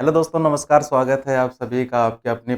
Hello दोस्तों, नमस्कार। स्वागत है आप सभी का आपके अपने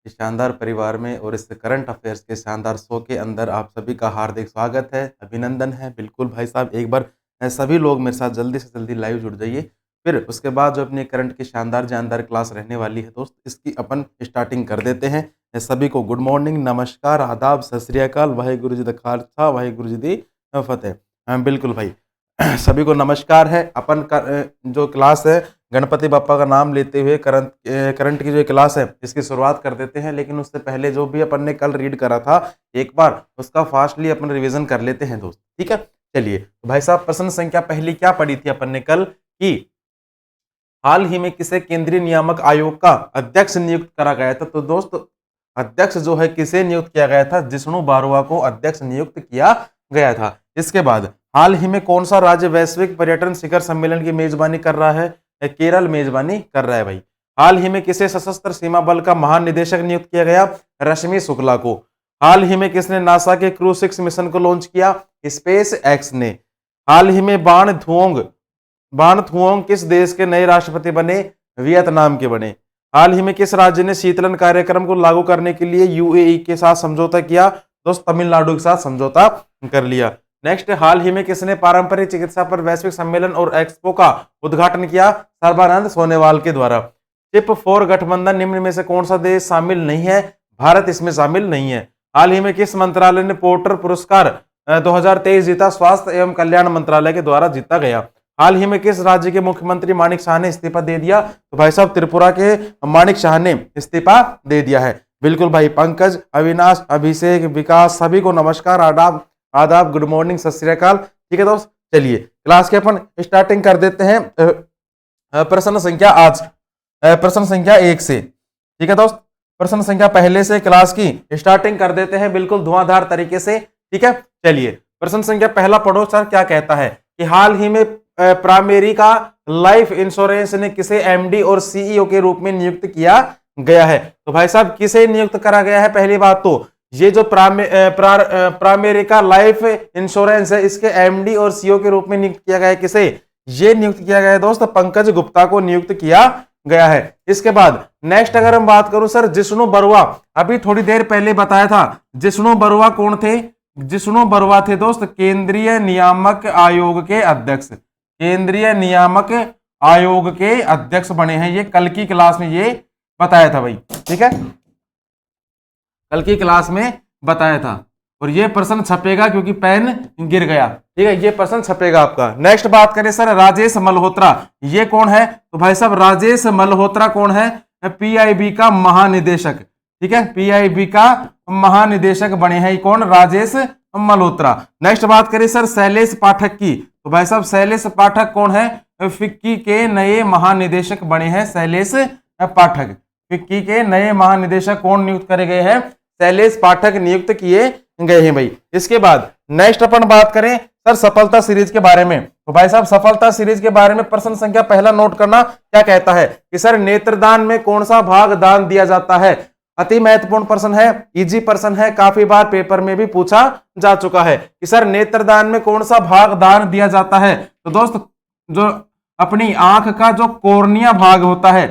शानदार परिवार में और इस करंट अफेयर्स के शानदार शो के अंदर आप सभी का हार्दिक स्वागत है, अभिनंदन है। बिल्कुल भाई साहब, एक बार सभी लोग मेरे साथ जल्दी से जल्दी लाइव जुड़ जाइए। फिर उसके बाद जो अपनी करंट की शानदार जानदार क्लास रहने वाली है दोस्त, इसकी अपन स्टार्टिंग कर देते हैं। सभी को गुड मॉर्निंग, नमस्कार, आदाब, सत श्री अकाल, वाहेगुरु जी दा खालसा, वाहेगुरु जी दी फतेह। बिल्कुल भाई, सभी को नमस्कार है। अपन का जो क्लास है गणपति बप्पा का नाम लेते हुए करंट की जो क्लास है इसकी शुरुआत कर देते हैं। लेकिन उससे पहले जो भी अपन ने कल रीड करा था एक बार उसका फास्टली अपन रिवीजन कर लेते हैं दोस्त, ठीक है। चलिए तो भाई साहब, प्रश्न संख्या पहली क्या पढ़ी थी अपन ने कल कि हाल ही में किसे केंद्रीय नियामक आयोग का अध्यक्ष नियुक्त करा गया था। तो दोस्त, अध्यक्ष जो है किसे नियुक्त किया गया था? जिष्णु बारुआ को अध्यक्ष नियुक्त किया गया था। इसके बाद हाल ही में कौन सा राज्य वैश्विक पर्यटन शिखर सम्मेलन की मेजबानी कर रहा है? केरल मेजबानी कर रहा है भाई। हाल ही में किसे सशस्त्र सीमा बल का महानिदेशक नियुक्त किया गया? रश्मि शुक्ला को। हाल ही में किसने नासा के क्रू 6 मिशन को लॉन्च किया? स्पेस एक्स ने। हाल ही में बान थुओंग किस देश के नए राष्ट्रपति बने? वियतनाम के बने। हाल ही में किस राज्य ने शीतलन कार्यक्रम को लागू करने के लिए यूएई के साथ समझौता किया? दोस्त, तमिलनाडु के साथ समझौता कर लिया। नेक्स्ट, हाल ही में किसने पारंपरिक चिकित्सा पर वैश्विक सम्मेलन और एक्सपो का उद्घाटन किया? सर्बानंद सोनोवाल के द्वारा। चिप 4 गठबंधन निम्न में से कौन सा देश शामिल नहीं है? भारत इसमें शामिल नहीं है। हाल ही में किस मंत्रालय ने पोर्टर पुरस्कार 2023 जीता? स्वास्थ्य एवं कल्याण मंत्रालय के द्वारा जीता गया। हाल ही में किस राज्य के मुख्यमंत्री मानिक शाह ने इस्तीफा दे दिया? तो भाई साहब, त्रिपुरा के मानिक शाह ने इस्तीफा दे दिया है। बिल्कुल भाई, पंकज, अविनाश, अभिषेक, विकास, सभी को नमस्कार, आदाब, गुड मॉर्निंग, सत श्री अकाल। ठीक है दोस्त, चलिए क्लास के अपन स्टार्टिंग कर देते हैं प्रश्न संख्या 1 से। ठीक है दोस्त, प्रश्न संख्या पहले से क्लास की स्टार्टिंग कर देते हैं बिल्कुल धुआंधार तरीके से। ठीक है, चलिए प्रश्न संख्या पहला पढ़ो सर। क्या कहता है कि हाल ही में प्राइमेरिका लाइफ इंश्योरेंस ने किसे एमडी और सीईओ के रूप में नियुक्त किया गया है? तो भाई साहब, किसे नियुक्त करा गया है? पहली बात तो ये जो प्राइमेरिका लाइफ इंश्योरेंस है इसके एमडी और सीईओ के रूप में नियुक्त किया गया है। किसे ये नियुक्त किया गया है दोस्त? पंकज गुप्ता को नियुक्त किया गया है। इसके बाद नेक्स्ट अगर हम बात करूं सर, जिष्णु बरुआ, अभी थोड़ी देर पहले बताया था। जिष्णु बरुआ कौन थे? जिष्णु बरुआ थे दोस्त केंद्रीय नियामक आयोग के अध्यक्ष। केंद्रीय नियामक आयोग के अध्यक्ष बने हैं। ये कल की क्लास में ये बताया था भाई। ठीक है, कल की क्लास में बताया था और ये प्रश्न छपेगा क्योंकि पेन गिर गया। ठीक है, ये प्रश्न छपेगा आपका। नेक्स्ट बात करें सर, राजेश मल्होत्रा, ये कौन है? तो भाई साहब, राजेश मल्होत्रा कौन है? पीआईबी का महानिदेशक। ठीक है, पीआईबी का महानिदेशक बने हैं कौन? राजेश मल्होत्रा। नेक्स्ट बात करें सर शैलेश पाठक की, तो भाई साहब शैलेश पाठक कौन है? फिक्की के नए महानिदेशक बने हैं शैलेश पाठक। फिक्की के नए महानिदेशक कौन नियुक्त करे गए हैं? शैलेश पाठक नियुक्त किए गए हैं भाई। इसके बाद नेक्स्ट अपन बात करें सर सफलता सीरीज के बारे में। तो भाई साहब, सफलता सीरीज के बारे में प्रश्न संख्या पहला नोट करना। क्या कहता है कि सर नेत्रदान में कौन सा भाग दान दिया जाता है? अति महत्वपूर्ण प्रश्न है, इजी प्रश्न है, काफी बार पेपर में भी पूछा जा चुका है कि सर नेत्रदान में कौन सा भाग दान दिया जाता है? तो दोस्त, जो अपनी आंख का जो कोर्निया भाग होता है,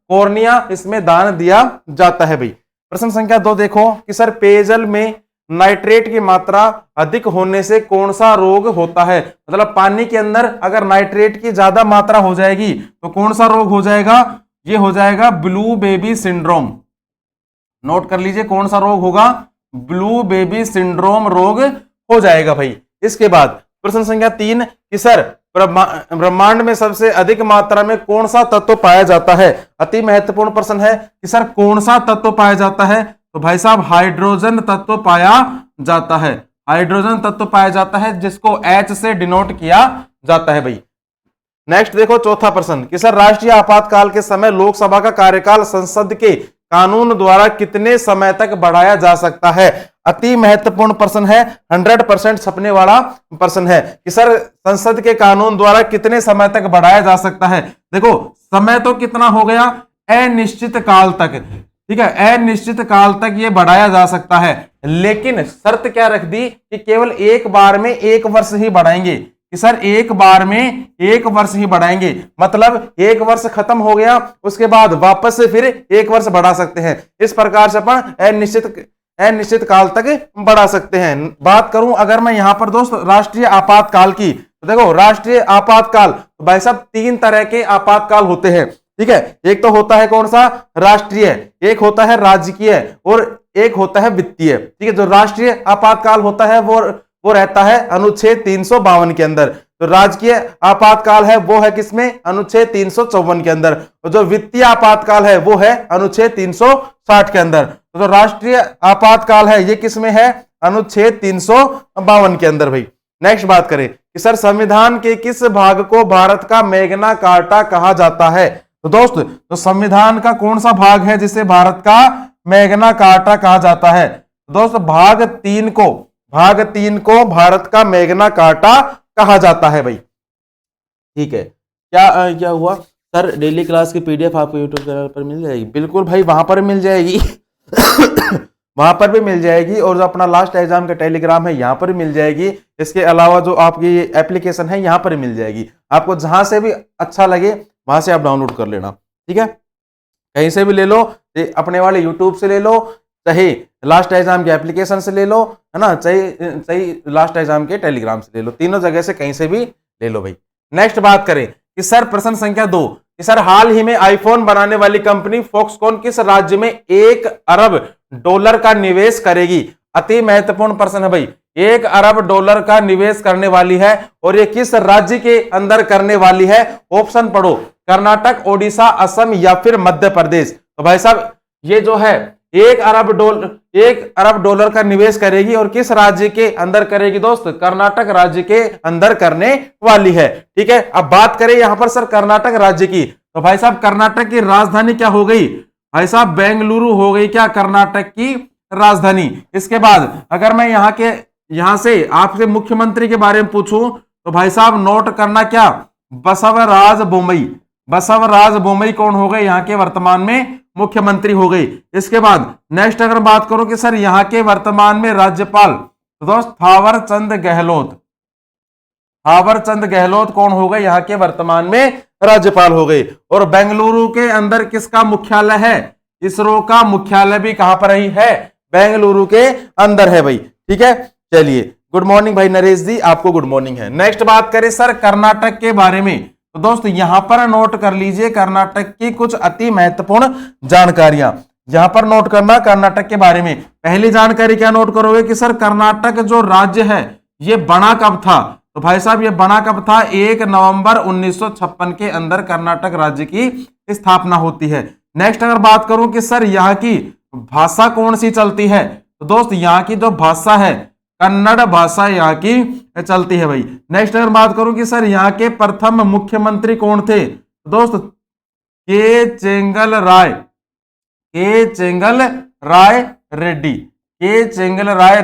कोर्निया इसमें दान दिया जाता है भाई। प्रश्न संख्या 2 देखो कि सर पेयजल में नाइट्रेट की मात्रा अधिक होने से कौन सा रोग होता है? मतलब पानी के अंदर अगर नाइट्रेट की ज्यादा मात्रा हो जाएगी तो कौन सा रोग हो जाएगा? ये हो जाएगा ब्लू बेबी सिंड्रोम। नोट कर लीजिए, कौन सा रोग होगा? ब्लू बेबी सिंड्रोम रोग हो जाएगा भाई। इसके बाद प्रश्न संख्या 3 कि सर ब्रह्मांड में सबसे अधिक मात्रा में कौन सा तत्व पाया जाता है? अति महत्वपूर्ण प्रश्न है कि सर कौन सा तत्व पाया जाता है? तो भाई साहब, हाइड्रोजन तत्व पाया जाता है। हाइड्रोजन तत्व पाया जाता है जिसको H से डिनोट किया जाता है भाई। नेक्स्ट देखो चौथा प्रश्न कि सर राष्ट्रीय आपातकाल के समय लोकसभा का कार्यकाल संसद के कानून द्वारा कितने समय तक बढ़ाया जा सकता है? अति महत्वपूर्ण प्रश्न है, 100% छपने वाला प्रश्न है कि सर संसद के कानून द्वारा कितने समय तक बढ़ाया जा सकता है। देखो समय तो कितना हो गया? अनिश्चित काल तक। ठीक है, अनिश्चित काल तक ये बढ़ाया जा सकता है, लेकिन शर्त क्या रख दी कि केवल एक बार में 1 वर्ष ही बढ़ाएंगे। कि सर एक बार में 1 वर्ष ही बढ़ाएंगे, मतलब 1 वर्ष खत्म हो गया उसके बाद वापस से फिर 1 वर्ष बढ़ा सकते हैं। इस प्रकार से अपन अनिश्चित काल तक बढ़ा सकते हैं। बात करूं अगर मैं यहां पर दोस्त राष्ट्रीय आपातकाल की, तो देखो राष्ट्रीय आपातकाल, तो भाई साहब 3 तरह के आपातकाल होते हैं, ठीक है। एक तो होता है कौन सा, राष्ट्रीय, एक होता है राजकीय और एक होता है वित्तीय, ठीक है। जो राष्ट्रीय आपातकाल होता है वो रहता है अनुच्छेद 352 के अंदर। तो राजकीय आपातकाल है वो है किसमें, अनुच्छेद 354 के अंदर। और जो वित्तीय आपातकाल है वो है अनुच्छेद 360 के अंदर। तो जो राष्ट्रीय आपातकाल है ये किसमें है, अनुच्छेद 352 के अंदर भाई। नेक्स्ट बात करें कि सर संविधान के किस भाग को भारत का मैग्ना कार्टा कहा जाता है। तो दोस्त तो संविधान का कौन सा भाग है जिसे भारत का मैग्ना कार्टा कहा जाता है। तो दोस्त भाग 3 को भारत का मैग्ना कार्टा कहा जाता है भाई, ठीक है। क्या हुआ सर, डेली क्लास की पीडीएफ आपको यूट्यूब चैनल पर मिल जाएगी। बिल्कुल भाई वहां पर मिल जाएगी वहां पर भी मिल जाएगी, और जो अपना लास्ट एग्जाम का टेलीग्राम है यहाँ पर मिल जाएगी। इसके अलावा जो आपकी एप्लीकेशन है यहाँ पर मिल जाएगी। आपको जहां से भी अच्छा लगे वहां से आप डाउनलोड कर लेना, ठीक है। कहीं से भी ले लो, अपने वाले यूट्यूब से ले लो, चाहे लास्ट एग्जाम के एप्लीकेशन से ले लो, है ना, चाहे लास्ट एग्जाम के टेलीग्राम से ले लो, तीनों जगह से कहीं से भी ले लो भाई। नेक्स्ट बात करें कि सर प्रश्न संख्या 2 कि सर हाल ही में आईफोन बनाने वाली कंपनी फॉक्सकॉन किस राज्य में 1 अरब डॉलर का निवेश करेगी। अति महत्वपूर्ण प्रश्न है भाई। 1 अरब डॉलर का निवेश करने वाली है, और ये किस राज्य के अंदर करने वाली है। ऑप्शन पढ़ो, कर्नाटक, ओडिशा, असम या फिर मध्य प्रदेश। तो भाई साहब ये जो है 1 अरब डॉलर का निवेश करेगी, और किस राज्य के अंदर करेगी दोस्त, कर्नाटक राज्य के अंदर करने वाली है, ठीक है। अब बात करें यहां पर सर कर्नाटक राज्य की, तो भाई साहब कर्नाटक की राजधानी क्या हो गई, भाई साहब बेंगलुरु हो गई क्या, कर्नाटक की राजधानी। इसके बाद अगर मैं यहां से आपसे मुख्यमंत्री के बारे में पूछूं, तो भाई साहब नोट करना क्या, बसवराज बोमई कौन हो गए, यहाँ के वर्तमान में मुख्यमंत्री हो गई। इसके बाद नेक्स्ट अगर बात करो कि सर यहाँ के वर्तमान में राज्यपाल, तो दोस्त थावर चंद गहलोत कौन हो गए, यहाँ के वर्तमान में राज्यपाल हो गए। और बेंगलुरु के अंदर किसका मुख्यालय है, इसरो का मुख्यालय भी कहां पर ही है, बेंगलुरु के अंदर है भाई, ठीक है। चलिए गुड मॉर्निंग भाई नरेश जी, आपको गुड मॉर्निंग है। नेक्स्ट बात करें सर कर्नाटक के बारे में, तो दोस्त यहां पर नोट कर लीजिए कर्नाटक की कुछ अति महत्वपूर्ण जानकारियां, यहां पर नोट करना कर्नाटक के बारे में। पहली जानकारी क्या नोट करोगे कि सर कर्नाटक जो राज्य है ये बना कब था, तो भाई साहब ये बना कब था, 1 नवंबर 1956 के अंदर कर्नाटक राज्य की स्थापना होती है। नेक्स्ट अगर बात करूं कि सर यहाँ की भाषा कौन सी चलती है, तो दोस्त यहाँ की जो भाषा है कन्नड़ भाषा यहाँ की चलती है भाई। नेक्स्ट अगर बात करूं कि सर यहाँ के प्रथम मुख्यमंत्री कौन थे, तो दोस्त के चेंगल राय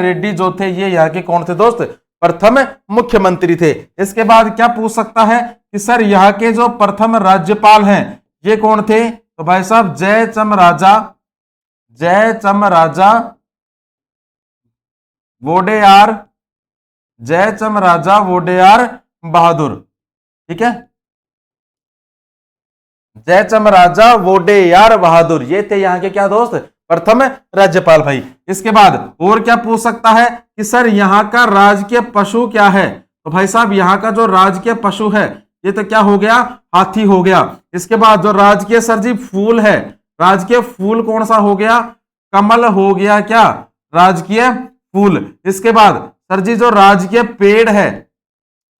रेड्डी जो थे ये यहाँ के कौन थे दोस्त, प्रथम मुख्यमंत्री थे। इसके बाद क्या पूछ सकता है कि सर यहाँ के जो प्रथम राज्यपाल हैं ये कौन थे, तो भाई साहब जयचम राजा वोडेयार बहादुर, ठीक है, जयचम राजा वोडेयार बहादुर ये थे यहाँ के क्या दोस्त, प्रथम राज्यपाल भाई। इसके बाद और क्या पूछ सकता है कि सर यहाँ का राजकीय पशु क्या है, तो भाई साहब यहाँ का जो राजकीय पशु है ये तो क्या हो गया, हाथी हो गया। इसके बाद जो राजकीय सर जी फूल है, राजकीय फूल कौन सा हो गया, कमल हो गया क्या, राजकीय फूल। इसके बाद सर जी जो राजकीय पेड़ है,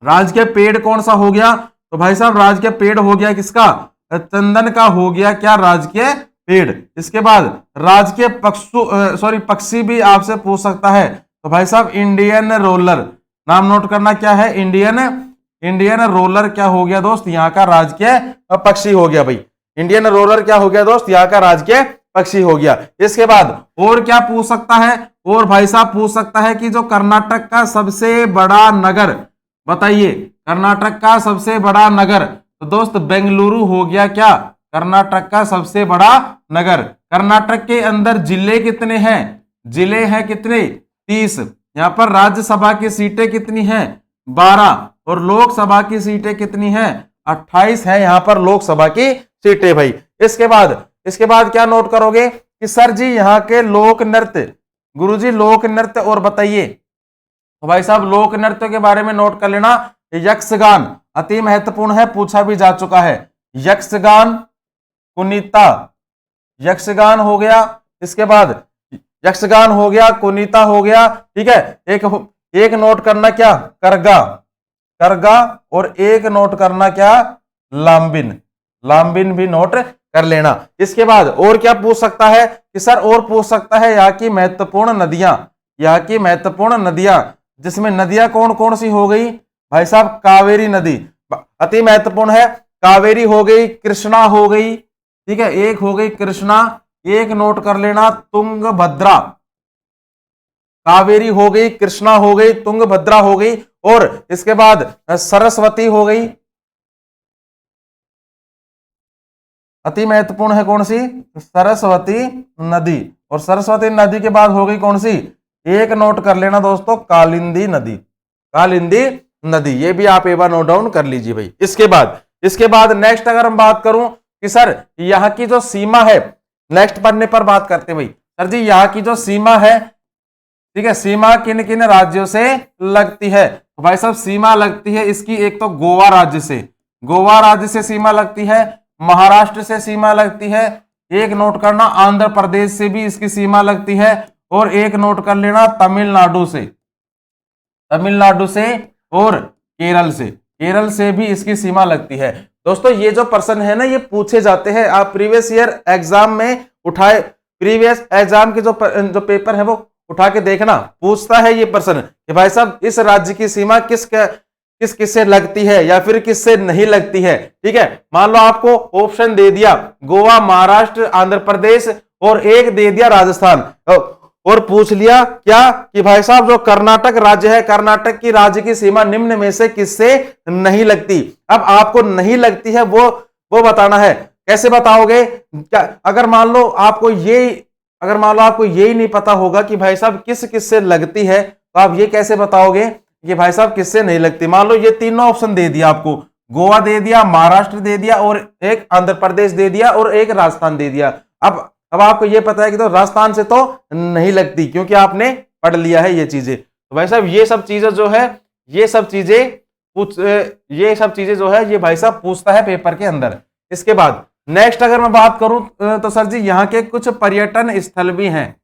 राजकीय पेड़ कौन सा हो गया, तो भाई साहब राजकीय पेड़ हो गया किसका, चंदन का हो गया क्या, राजकीय पेड़। इसके बाद राजकीय पक्षी भी आपसे पूछ सकता है, तो भाई साहब इंडियन रोलर, नाम नोट करना क्या है, इंडियन रोलर क्या हो गया दोस्त, यहाँ का राजकीय पक्षी हो गया भाई। इंडियन रोलर क्या हो गया दोस्त, यहाँ का राजकीय पक्षी हो गया। इसके बाद और क्या पूछ सकता है, और भाई साहब पूछ सकता है कि जो कर्नाटक का सबसे बड़ा नगर बताइए, कर्नाटक का सबसे बड़ा नगर, तो दोस्त बेंगलुरु हो गया क्या, कर्नाटक का सबसे बड़ा नगर। कर्नाटक के अंदर जिले कितने हैं, जिले हैं कितने, 30। यहाँ पर राज्यसभा की सीटें कितनी हैं, 12 और लोकसभा की सीटें कितनी हैं? 28 है यहां पर लोकसभा की सीटें भाई। इसके बाद क्या नोट करोगे कि सर जी यहाँ के लोक नृत्य, गुरुजी लोक नृत्य और बताइए। तो भाई साहब लोक नृत्य के बारे में नोट कर लेना। यक्षगान अति महत्वपूर्ण है, पूछा भी जा चुका है। यक्षगान, कुनीता, यक्षगान हो गया, इसके बाद यक्षगान हो गया, कुनीता हो गया, ठीक है। एक नोट करना क्या? करगा, करगा, और एक नोट करना क्या? लाम्बिन, लाम्बिन भी नोट कर लेना। इसके बाद और क्या पूछ सकता है कि सर, और पूछ सकता है यहाँ की महत्वपूर्ण नदियां, यहाँ की महत्वपूर्ण नदियां, जिसमें नदियां कौन कौन सी हो गई भाई साहब? कावेरी नदी अति महत्वपूर्ण है, कावेरी हो गई, कृष्णा हो गई, ठीक है, एक हो गई कृष्णा, एक नोट कर लेना तुंगभद्रा। कावेरी हो गई, कृष्णा हो गई, तुंगभद्रा हो गई, और इसके बाद सरस्वती हो गई। अति महत्वपूर्ण है कौन सी? सरस्वती नदी। और सरस्वती नदी के बाद हो गई कौन सी? एक नोट कर लेना दोस्तों, कालिंदी नदी, कालिंदी नदी, ये भी आप एक बार नोट डाउन कर लीजिए भाई। इसके बाद नेक्स्ट अगर हम बात करूं कि सर यहाँ की जो सीमा है, नेक्स्ट पन्ने पर बात करते हैं भाई। सर जी यहाँ की जो सीमा है, ठीक है, सीमा किन किन राज्यों से लगती है? तो भाई साहब सीमा लगती है इसकी, एक तो गोवा राज्य से, गोवा राज्य से सीमा लगती है, महाराष्ट्र से सीमा लगती है, एक नोट करना आंध्र प्रदेश से भी इसकी सीमा लगती है, और एक नोट कर लेना तमिलनाडु से, तमिलनाडु से, और केरल से, केरल से भी इसकी सीमा लगती है। दोस्तों ये जो प्रश्न है ना, ये पूछे जाते हैं, आप प्रीवियस ईयर एग्जाम में उठाए, प्रीवियस एग्जाम के जो पेपर है वो उठा के देखना, पूछता है ये प्रश्न कि भाई साहब इस राज्य की सीमा किससे लगती है या फिर किससे नहीं लगती है, ठीक है। मान लो आपको ऑप्शन दे दिया गोवा, महाराष्ट्र, आंध्र प्रदेश, और एक दे दिया राजस्थान, और पूछ लिया क्या कि भाई साहब जो कर्नाटक राज्य है, कर्नाटक की राज्य की सीमा निम्न में से किससे नहीं लगती। अब आपको नहीं लगती है वो बताना है। कैसे बताओगे? क्या अगर मान लो आपको यही नहीं पता होगा कि भाई साहब किस से लगती है, तो आप ये कैसे बताओगे कि भाई साहब किससे नहीं लगती। मान लो ये तीनों ऑप्शन दे दिया आपको, गोवा दे दिया, महाराष्ट्र दे दिया, और एक आंध्र प्रदेश दे दिया, और एक राजस्थान दे दिया। अब आपको ये पता है कि तो राजस्थान से तो नहीं लगती, क्योंकि आपने पढ़ लिया है ये चीजें। तो भाई साहब ये सब चीजें जो है, ये सब चीजें जो है ये भाई साहब पूछता है पेपर के अंदर। इसके बाद नेक्स्ट अगर मैं बात करूं तो सर जी यहाँ के कुछ पर्यटन स्थल भी हैं,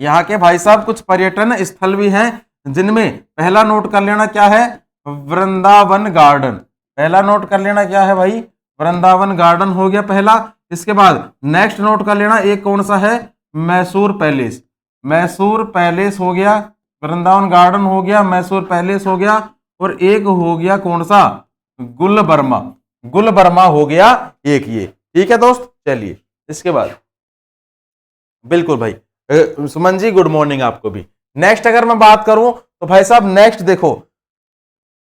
यहाँ के भाई साहब कुछ पर्यटन स्थल भी हैं, जिनमें पहला नोट कर लेना क्या है? वृंदावन गार्डन। पहला नोट कर लेना क्या है भाई? वृंदावन गार्डन हो गया पहला। इसके बाद नेक्स्ट नोट कर लेना एक कौन सा है? मैसूर पैलेस। मैसूर पैलेस हो गया, वृंदावन गार्डन हो गया, मैसूर पैलेस हो गया, और एक हो गया कौन सा? गुलबर्मा। गुलबर्मा हो गया एक ये, ठीक है दोस्त। चलिए इसके बाद बिल्कुल भाई सुमन जी गुड मॉर्निंग आपको भी। नेक्स्ट अगर मैं बात करूं तो भाई साहब नेक्स्ट देखो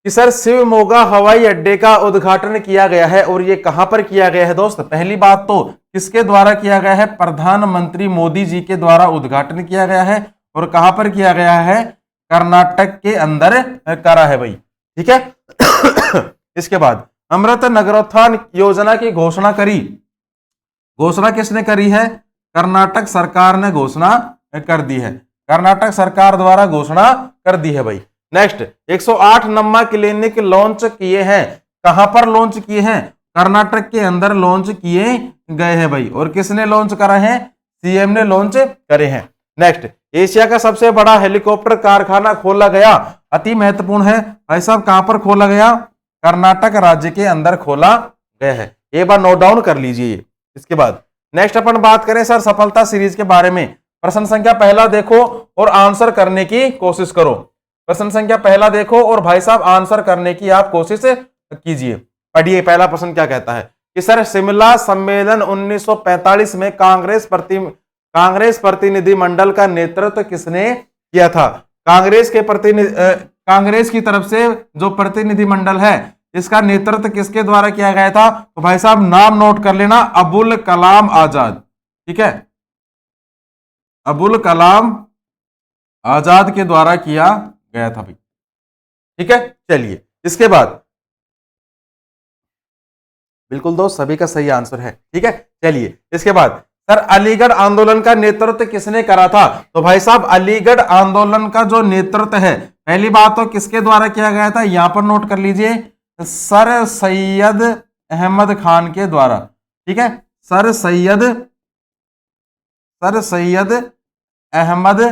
कि सर शिवमोगा हवाई अड्डे का उद्घाटन किया गया है, और ये कहां पर किया गया है दोस्त? पहली बात तो किसके द्वारा किया गया है? प्रधानमंत्री मोदी जी के द्वारा उद्घाटन किया गया है, और कहां पर किया गया है? कर्नाटक के अंदर करा है भाई, ठीक है। इसके बाद अमृत नगरोत्थान योजना की घोषणा करी, घोषणा किसने करी है? कर्नाटक सरकार ने घोषणा कर दी है, कर्नाटक सरकार द्वारा घोषणा कर दी है भाई। नेक्स्ट 108 नम्मा क्लिनिक लॉन्च किए हैं, कहां पर लॉन्च किए हैं? कर्नाटक के अंदर लॉन्च किए गए हैं भाई। और किसने लॉन्च करा है? सीएम ने लॉन्च करे हैं। नेक्स्ट एशिया का सबसे बड़ा हेलीकॉप्टर कारखाना खोला गया, अति महत्वपूर्ण है भाई साहब, कहां पर खोला गया? कर्नाटक राज्य के अंदर खोला गया है, एक बार नोट डाउन कर लीजिए। इसके बाद नेक्स्ट अपन बात करें सर सफलता सीरीज के बारे में। प्रश्न संख्या पहला देखो और आंसर करने की कोशिश करो। प्रश्न संख्या पहला देखो और भाई साहब आंसर करने की आप कोशिश कीजिए। पढ़िए पहला प्रश्न क्या कहता है कि सर शिमला सम्मेलन 1945 में कांग्रेस प्रतिनिधिमंडल का नेतृत्व किसने किया था? कांग्रेस की तरफ से जो प्रतिनिधिमंडल है इसका नेतृत्व किसके द्वारा किया गया था? तो भाई साहब नाम नोट कर लेना, अबुल कलाम आजाद, ठीक है, अबुल कलाम आजाद के द्वारा किया गया था भाई। ठीक है, चलिए इसके बाद बिल्कुल दोस्त सभी का सही आंसर है। ठीक है, चलिए इसके बाद सर अलीगढ़ आंदोलन का नेतृत्व किसने करा था? तो भाई साहब अलीगढ़ आंदोलन का जो नेतृत्व है, पहली बात तो किसके द्वारा किया गया था, यहां पर नोट कर लीजिए, सर सैयद अहमद खान के द्वारा। ठीक है, सर सैयद अहमद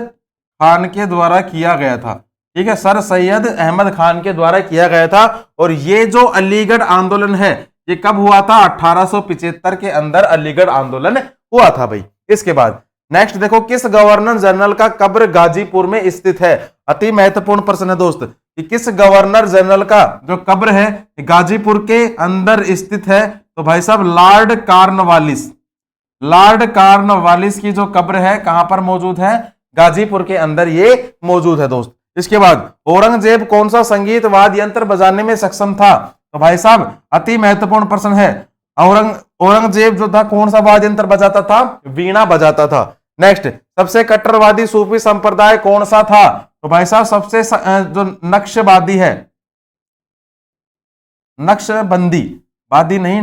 खान के द्वारा किया गया था। ठीक है, सर सैयद अहमद खान के द्वारा किया गया था। और ये जो अलीगढ़ आंदोलन है ये कब हुआ था? 1875 के अंदर अलीगढ़ आंदोलन हुआ था भाई। इसके बाद नेक्स्ट देखो, किस गवर्नर जनरल का कब्र गाजीपुर में स्थित है? अति महत्वपूर्ण प्रश्न है दोस्त कि किस गवर्नर जनरल का जो कब्र है गाजीपुर के अंदर स्थित है? तो भाई साहब लॉर्ड कॉर्नवालिस की जो कब्र है कहां पर मौजूद है? गाजीपुर के अंदर ये मौजूद है दोस्त। इसके बाद औरंगजेब कौन सा संगीत वाद्य यंत्र बजाने में सक्षम था? तो भाई साहब अति महत्वपूर्ण प्रश्न है, औरंगजेब जो था कौन सा वाद्य यंत्र बजाता था? वीणा बजाता था। नेक्स्ट, सबसे कट्टरवादी सूफी संप्रदाय कौन सा था? तो भाई साहब सबसे जो नक्शवादी है, नक्शबंदी, वादी नहीं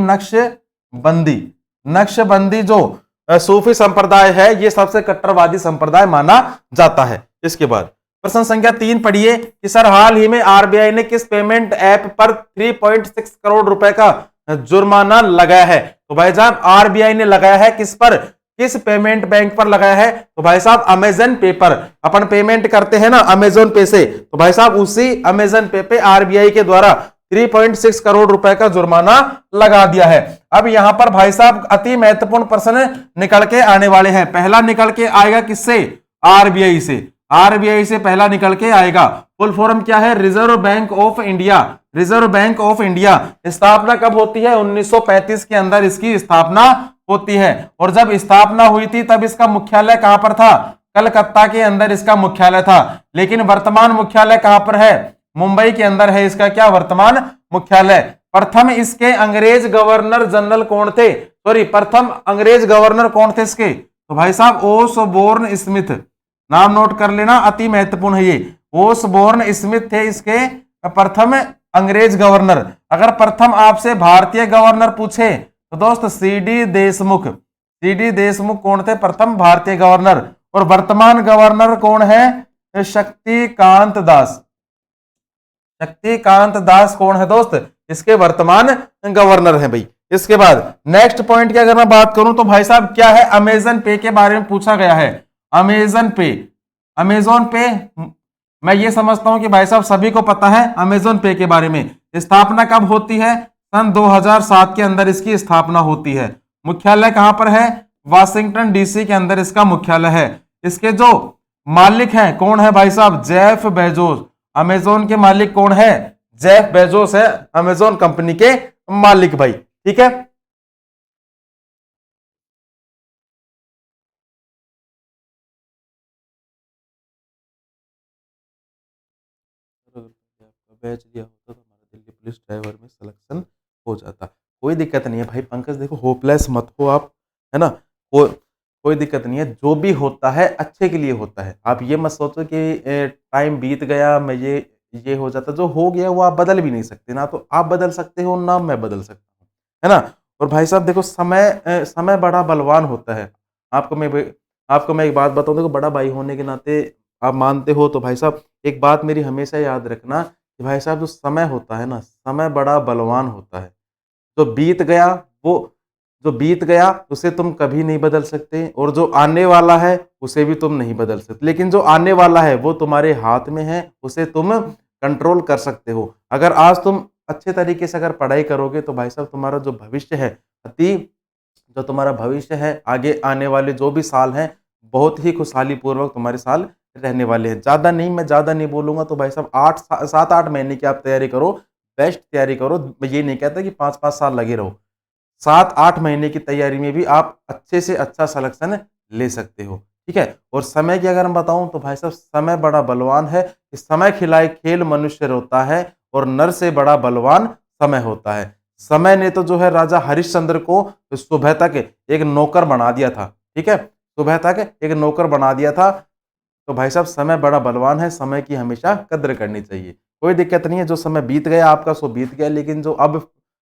नक्शबंदी जो सूफी संप्रदाय है ये सबसे कट्टरवादी संप्रदाय माना जाता है। इसके बाद प्रश्न संख्या 3 पढ़िए कि सर हाल ही में आरबीआई ने किस पेमेंट ऐप पर 3.6 करोड़ रुपए का जुर्माना लगाया है? तो भाई साहब आरबीआई ने लगाया है किस पर? किस पेमेंट बैंक पर लगाया है? तो भाई साहब अमेजन पे पर। अपन पेमेंट करते हैं ना अमेजन पे से, तो भाई साहब उसी अमेजन पे आरबीआई के द्वारा 3.6 करोड़ रुपए का जुर्माना लगा दिया है। अब यहां पर भाई साहब अति महत्वपूर्ण प्रश्न निकल के आने वाले हैं। पहला निकल के आएगा किससे? आरबीआई से। आरबीआई से पहला निकल के आएगा। फुल फॉर्म क्या है? Reserve bank of India. Reserve bank of India स्थापना कब होती है? 1935 के अंदर इसकी स्थापना होती है। और जब स्थापना हुई थी तब इसका मुख्यालय कहां पर था? कलकत्ता के अंदर इसका मुख्यालय था। लेकिन वर्तमान मुख्यालय कहां पर है? मुंबई के अंदर है इसका क्या वर्तमान मुख्यालय। प्रथम इसके अंग्रेज गवर्नर जनरल कौन थे? प्रथम अंग्रेज गवर्नर कौन थे इसके? तो भाई साहब ओसबोर्न स्मिथ, नाम नोट कर लेना, अति महत्वपूर्ण है ये। ओसबोर्न स्मिथ थे इसके प्रथम अंग्रेज गवर्नर। अगर प्रथम आपसे भारतीय गवर्नर पूछे तो दोस्त सीडी देशमुख। सीडी देशमुख कौन थे? प्रथम भारतीय गवर्नर। और वर्तमान गवर्नर कौन है? शक्तिकांत दास। शक्तिकांत दास कौन है दोस्त? इसके वर्तमान गवर्नर है भाई। इसके बाद नेक्स्ट पॉइंट की अगर मैं बात करूं तो भाई साहब क्या है? अमेजन पे के बारे में पूछा गया है। अमेजन पे मैं ये समझता हूं कि भाई साहब सभी को पता है अमेजन पे के बारे में। स्थापना कब होती है? सन 2007 के अंदर इसकी स्थापना होती है। मुख्यालय कहां पर है? वाशिंगटन डीसी के अंदर इसका मुख्यालय है। इसके जो मालिक हैं कौन है भाई साहब? Jeff Bezos. अमेजोन के मालिक कौन है? जेफ बेजोस है अमेजोन कंपनी के मालिक भाई। ठीक है, बैच दिया होता तो हमारा दिल्ली पुलिस ड्राइवर में सिलेक्शन हो जाता। कोई दिक्कत नहीं है भाई पंकज, देखो होपलेस मत हो आप, है ना। कोई दिक्कत नहीं है, जो भी होता है अच्छे के लिए होता है। आप ये मत सोचो कि टाइम बीत गया मैं ये हो जाता। जो हो गया वो आप बदल भी नहीं सकते, ना तो आप बदल सकते हो ना मैं बदल सकता हूँ, है ना। और भाई साहब देखो समय बड़ा बलवान होता है। आपको मैं एक बात बताऊं, देखो बड़ा भाई होने के नाते आप मानते हो तो भाई साहब एक बात मेरी हमेशा याद रखना कि भाई साहब जो समय होता है ना, समय बड़ा बलवान होता है। जो बीत गया वो जो बीत गया उसे तुम कभी नहीं बदल सकते, और जो आने वाला है उसे भी तुम नहीं बदल सकते। लेकिन जो आने वाला है वो तुम्हारे हाथ में है, उसे तुम कंट्रोल कर सकते हो। अगर आज तुम अच्छे तरीके से अगर पढ़ाई करोगे तो भाई साहब तुम्हारा जो भविष्य है जो तुम्हारा भविष्य है, आगे आने वाले जो भी साल हैं बहुत ही खुशहाली पूर्वक तुम्हारे साल रहने वाले हैं। मैं ज़्यादा नहीं बोलूंगा। तो भाई साहब 7-8 महीने की आप तैयारी करो, बेस्ट तैयारी करो। मैं ये नहीं कहता कि 5-5 साल लगे रहो। 7-8 महीने की तैयारी में भी आप अच्छे से अच्छा सिलेक्शन ले सकते हो। ठीक है, और समय की अगर मैं बताऊं तो भाई साहब समय बड़ा बलवान है। समय खिलाए खेल मनुष्य रोता है, और नर से बड़ा बलवान समय होता है। समय ने तो जो है राजा हरिश्चंद्र को सुबह तक एक नौकर बना दिया था। ठीक है, सुबह तक एक नौकर बना दिया था। तो भाई साहब समय बड़ा बलवान है, समय की हमेशा कद्र करनी चाहिए। कोई दिक्कत नहीं है, जो समय बीत गया आपका सो बीत गया, लेकिन जो अब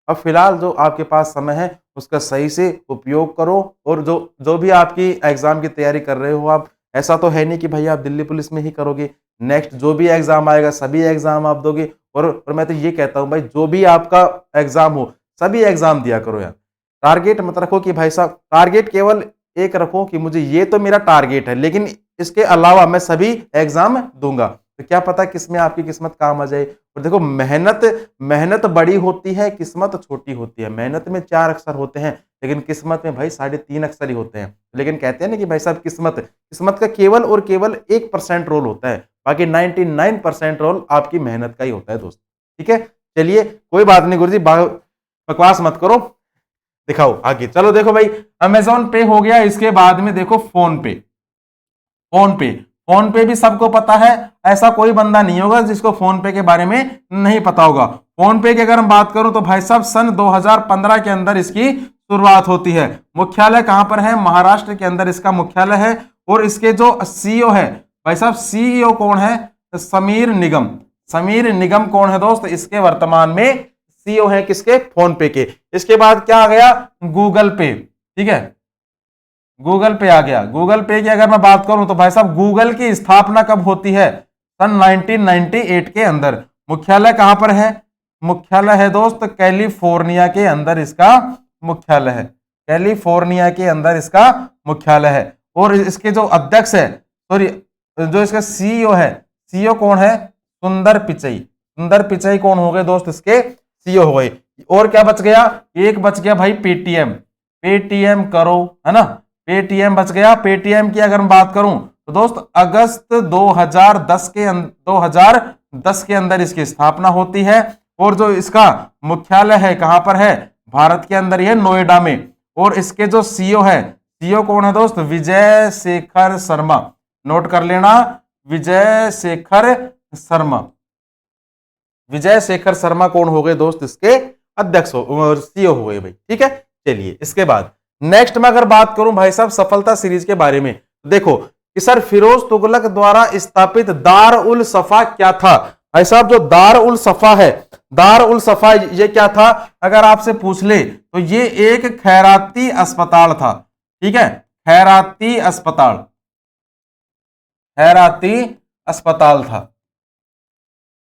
फिलहाल जो आपके पास समय है उसका सही से उपयोग करो। और जो भी आपकी एग्जाम की तैयारी कर रहे हो आप, ऐसा तो है नहीं कि भाई आप दिल्ली पुलिस में ही करोगे, नेक्स्ट जो भी एग्जाम आएगा सभी एग्जाम आप दोगे। और मैं तो ये कहता हूं भाई, जो भी आपका एग्जाम हो सभी एग्जाम दिया करो यार। टारगेट मत रखो कि भाई साहब, टारगेट केवल एक रखो कि मुझे ये तो मेरा टारगेट है, लेकिन इसके अलावा मैं सभी एग्जाम दूंगा। तो क्या पता किसमें आपकी किस्मत काम आ जाए। और देखो, मेहनत बड़ी होती है, किस्मत छोटी होती है। मेहनत में 4 अक्षर होते हैं, लेकिन किस्मत में भाई 3.5 अक्षर ही होते हैं। लेकिन कहते हैं ना कि भाई साहब, किस्मत का केवल और केवल 1% रोल होता है, बाकी 99% रोल आपकी मेहनत का ही होता है दोस्त। ठीक है, चलिए कोई बात नहीं गुरुजी, बकवास मत करो, दिखाओ आगे। चलो देखो भाई, अमेजोन पे हो गया, इसके बाद में देखो फोन पे भी सबको पता है, ऐसा कोई बंदा नहीं होगा जिसको फोन पे के बारे में नहीं पता होगा। फोन पे की अगर हम बात करूं तो भाई साहब सन 2015 के अंदर इसकी शुरुआत होती है। मुख्यालय कहां पर है? महाराष्ट्र के अंदर इसका मुख्यालय है। और इसके जो सीईओ है भाई साहब, सीईओ कौन है? समीर निगम कौन है दोस्त? इसके वर्तमान में सीईओ है किसके? फोन पे के। इसके बाद क्या आ गया? गूगल पे। ठीक है, गूगल पे आ गया। गूगल पे की अगर मैं बात करूं तो भाई साहब, गूगल की स्थापना कब होती है? सन 1998 के अंदर। मुख्यालय कहां पर है? मुख्यालय है दोस्त कैलिफोर्निया के अंदर इसका मुख्यालय है। कैलिफोर्निया के अंदर इसका मुख्यालय है। और इसके जो अध्यक्ष है, सॉरी, जो इसका सीईओ है, सीईओ कौन है? सुंदर पिचई कौन हो गए दोस्त? इसके सीईओ हो गए। और क्या बच गया? एक बच गया भाई पेटीएम करो, है ना, पेटीएम बच गया। पेटीएम की अगर मैं बात करूं तो दोस्त अगस्त 2010 के अंदर इसकी स्थापना होती है। और जो इसका मुख्यालय है कहां पर है? भारत के अंदर यह नोएडा में। और इसके जो सीईओ है, सीईओ कौन है दोस्त? विजय शेखर शर्मा। नोट कर लेना, विजय शेखर शर्मा कौन हो गए दोस्त? इसके अध्यक्ष सीईओ हो गए भाई। ठीक है, चलिए इसके बाद नेक्स्ट में अगर बात करूं भाई साहब सफलता सीरीज के बारे में, देखो कि सर फिरोज तुगलक द्वारा स्थापित दार उल सफा क्या था? भाई साहब, जो दार उल सफा ये क्या था? अगर आपसे पूछ ले तो ये एक खैराती अस्पताल था। ठीक है, खैराती अस्पताल था।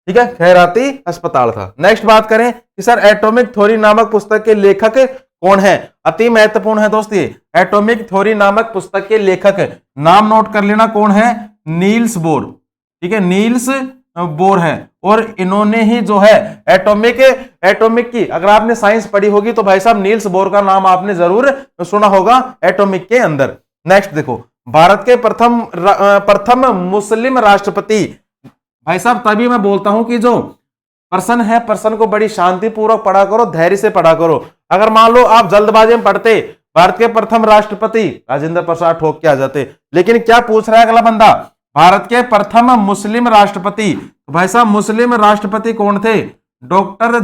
ठीक है, खैराती अस्पताल था। नेक्स्ट बात करें कि सर एटॉमिक थ्योरी नामक पुस्तक के लेखक कौन है? अति महत्वपूर्ण है दोस्त ये। एटॉमिक थ्योरी नामक पुस्तक के लेखक, नाम नोट कर लेना, कौन है? Niels Bohr. ठीक है, नील्स बोर है। और इन्होंने ही जो है एटॉमिक की, अगर आपने साइंस पढ़ी होगी तो भाई साहब नील्स बोर का नाम आपने जरूर सुना होगा एटॉमिक के अंदर। नेक्स्ट देखो, भारत के प्रथम मुस्लिम राष्ट्रपति, भाई साहब तभी मैं बोलता हूं कि जो पर्सन है, पर्सन को बड़ी शांतिपूर्वक पढ़ा करो, धैर्य से पढ़ा करो। अगर मान लो आप जल्दबाजी में पढ़ते भारत के प्रथम राष्ट्रपति राजेंद्र प्रसाद ठोक के आ जाते, लेकिन क्या पूछ रहा है अगला बंदा? भारत के प्रथम मुस्लिम राष्ट्रपति। तो भाई साहब मुस्लिम राष्ट्रपति कौन थे? डॉक्टर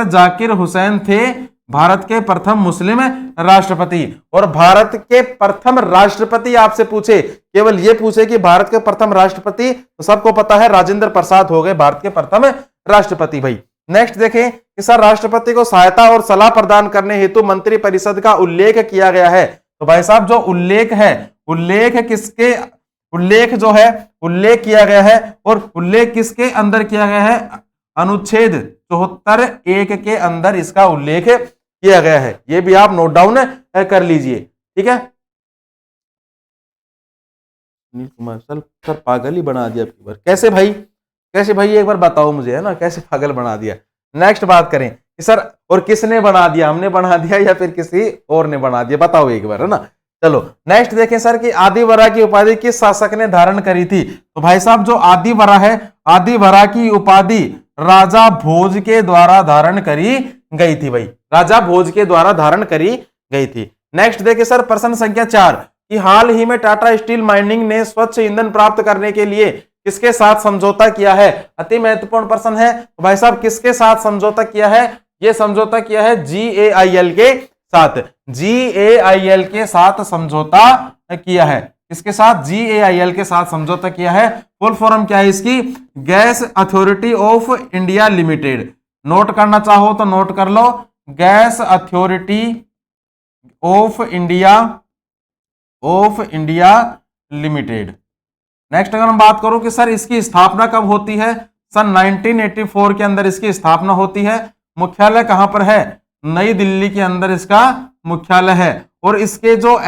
जाकिर हुसैन थे भारत के प्रथम मुस्लिम राष्ट्रपति। और भारत के प्रथम राष्ट्रपति आपसे पूछे, केवल ये पूछे कि भारत के प्रथम राष्ट्रपति, तो सबको पता है राजेंद्र प्रसाद हो गए भारत के प्रथम राष्ट्रपति भाई। नेक्स्ट देखें कि सर राष्ट्रपति को सहायता और सलाह प्रदान करने हेतु मंत्री परिषद का उल्लेख किया गया है। तो भाई साहब जो उल्लेख किया गया है, और उल्लेख किसके अंदर किया गया है? अनुच्छेद 74(1) के अंदर इसका उल्लेख किया गया है। ये भी आप नोट डाउन कर लीजिए। ठीक है, सुनील कुमार सर पागल ही बना दिया आपकी बार। कैसे भाई एक बार बताओ मुझे, है ना, कैसे पागल बना दिया। नेक्स्ट बात करें कि सर और किसने बना दिया? हमने बना दिया या फिर किसी और ने बना दिया? बताओ एक बार, है ना। चलो नेक्स्ट देखें सर कि आदिवरा की उपाधि किस शासक ने धारण करी थी? तो भाई साहब जो आदिवरा है, आदिवरा की उपाधि राजा भोज के द्वारा धारण करी गई थी भाई, राजा भोज के द्वारा धारण करी गई थी। नेक्स्ट देखें सर प्रश्न संख्या 4 कि हाल ही में टाटा स्टील माइनिंग ने स्वच्छ ईंधन प्राप्त करने के लिए किसके साथ समझौता किया है? अति महत्वपूर्ण प्रश्न है। तो भाई साहब किसके साथ समझौता किया है? यह समझौता किया है GAIL के साथ। GAIL के साथ समझौता किया है। इसके साथ GAIL के साथ समझौता किया है। फुल फॉर्म क्या है इसकी? Gas authority of India limited. Note करना चाहो तो नोट कर लो, gas authority of India limited. Next अगर हम बात करूं कि सर इसकी स्थापना कब होती है, सन 1984 के अंदर इसकी स्थापना होती है। मुख्यालय कहां पर है? नई दिल्ली के अंदर इसका मुख्यालय है। और इसके जो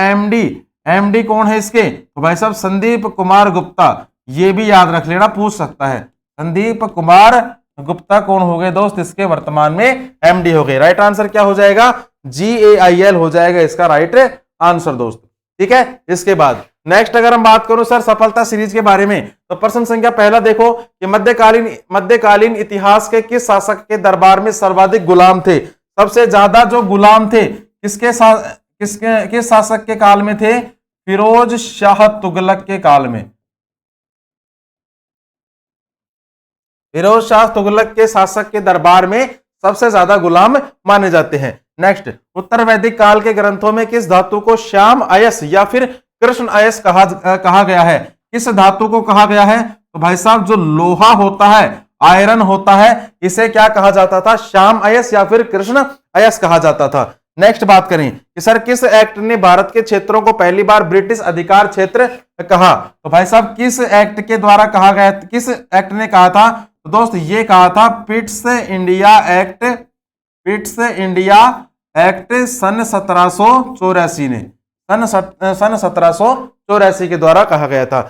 एमडी कौन है इसके? तो भाई साहब संदीप कुमार गुप्ता। ये भी याद रख लेना, पूछ सकता है। संदीप कुमार गुप्ता कौन हो गए दोस्त? इसके वर्तमान में एमडी हो गए। राइट आंसर क्या हो जाएगा? GAIL हो जाएगा इसका राइट आंसर दोस्त। ठीक है, इसके बाद नेक्स्ट अगर हम बात करूं सर सफलता सीरीज के बारे में, तो प्रश्न संख्या पहला देखो कि मध्यकालीन इतिहास के किस शासक के दरबार में सर्वाधिक गुलाम थे? सबसे ज्यादा जो गुलाम थे किस शासक के काल में थे? फिरोज शाह तुगलक के काल में। फिरोज शाह तुगलक के शासक के दरबार में सबसे ज्यादा गुलाम माने जाते हैं। नेक्स्ट, उत्तर वैदिक काल के ग्रंथों में किस धातु को श्याम अयस या फिर कृष्ण अयस कहा गया है? किस धातु को कहा गया है? तो भाई साहब जो लोहा होता है, आयरन होता है, इसे क्या कहा जाता था? श्याम अयस या फिर कृष्ण अयस कहा जाता था। नेक्स्ट बात करें कि सर किस एक्ट ने भारत के क्षेत्रों को पहली बार ब्रिटिश अधिकार क्षेत्र कहा? तो भाई साहब किस एक्ट के द्वारा कहा गया? किस एक्ट ने कहा था? तो दोस्त ये कहा था पिट्स इंडिया एक्ट सन 1784 ने, सन 1784 के द्वारा कहा गया था।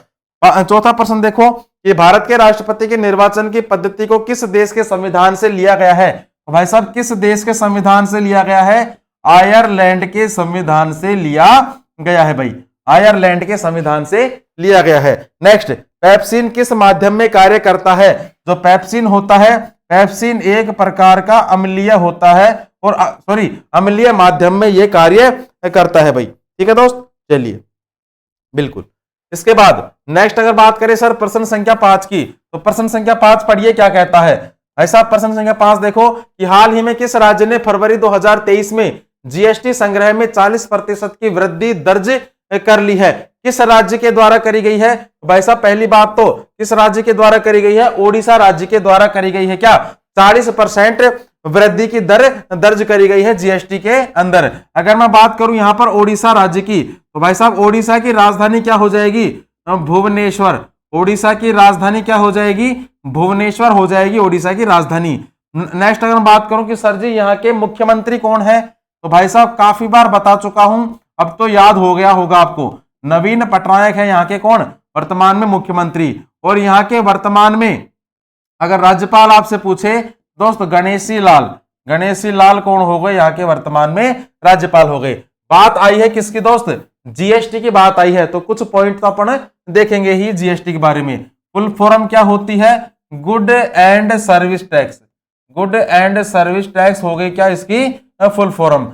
चौथा प्रश्न देखो कि भारत के राष्ट्रपति के निर्वाचन की पद्धति को किस देश के संविधान से लिया गया है? तो भाई साहब किस देश के संविधान से लिया गया है? आयरलैंड के संविधान से लिया गया है भाई, आयरलैंड के संविधान से लिया गया है। नेक्स्ट, पेप्सिन किस माध्यम में कार्य करता है? जो पेप्सिन होता है, पेप्सिन एक प्रकार का अम्लीय होता है और अम्लीय माध्यम में यह कार्य करता है भाई। ठीक है दोस्त, चलिए बिल्कुल। इसके बाद नेक्स्ट अगर बात करें सर प्रश्न संख्या 5 की, तो प्रश्न संख्या 5 पढ़िए क्या कहता है। ऐसा प्रश्न संख्या 5 देखो कि हाल ही में किस राज्य ने फरवरी 2023 में GST संग्रह में 40% की वृद्धि दर्ज कर ली है? किस राज्य के द्वारा करी गई है? भाई साहब पहली बात तो किस राज्य के द्वारा करी गई है? ओडिशा राज्य के द्वारा करी गई है। क्या 40% वृद्धि की दर दर्ज करी गई है GST के अंदर। अगर मैं बात करूं यहां पर ओडिशा राज्य की, तो भाई साहब ओडिशा की राजधानी क्या हो जाएगी? भुवनेश्वर। ओडिशा की राजधानी क्या हो जाएगी? भुवनेश्वर हो जाएगी ओडिशा की राजधानी। नेक्स्ट अगर मैं बात करूं कि सर जी यहाँ के मुख्यमंत्री कौन है, तो भाई साहब काफी बार बता चुका हूं, अब तो याद हो गया होगा आपको। नवीन पटनायक है यहाँ के कौन? वर्तमान में मुख्यमंत्री। और यहाँ के वर्तमान में अगर राज्यपाल आपसे पूछे दोस्त, गणेशी लाल कौन हो गए? यहाँ के वर्तमान में राज्यपाल हो गए। बात आई है किसकी दोस्त? GST की बात आई है, तो कुछ पॉइंट तो अपन देखेंगे ही GST के बारे में। फुल फॉर्म क्या होती है? Good and service tax. Good and service tax हो गई क्या इसकी फुल फॉर्म।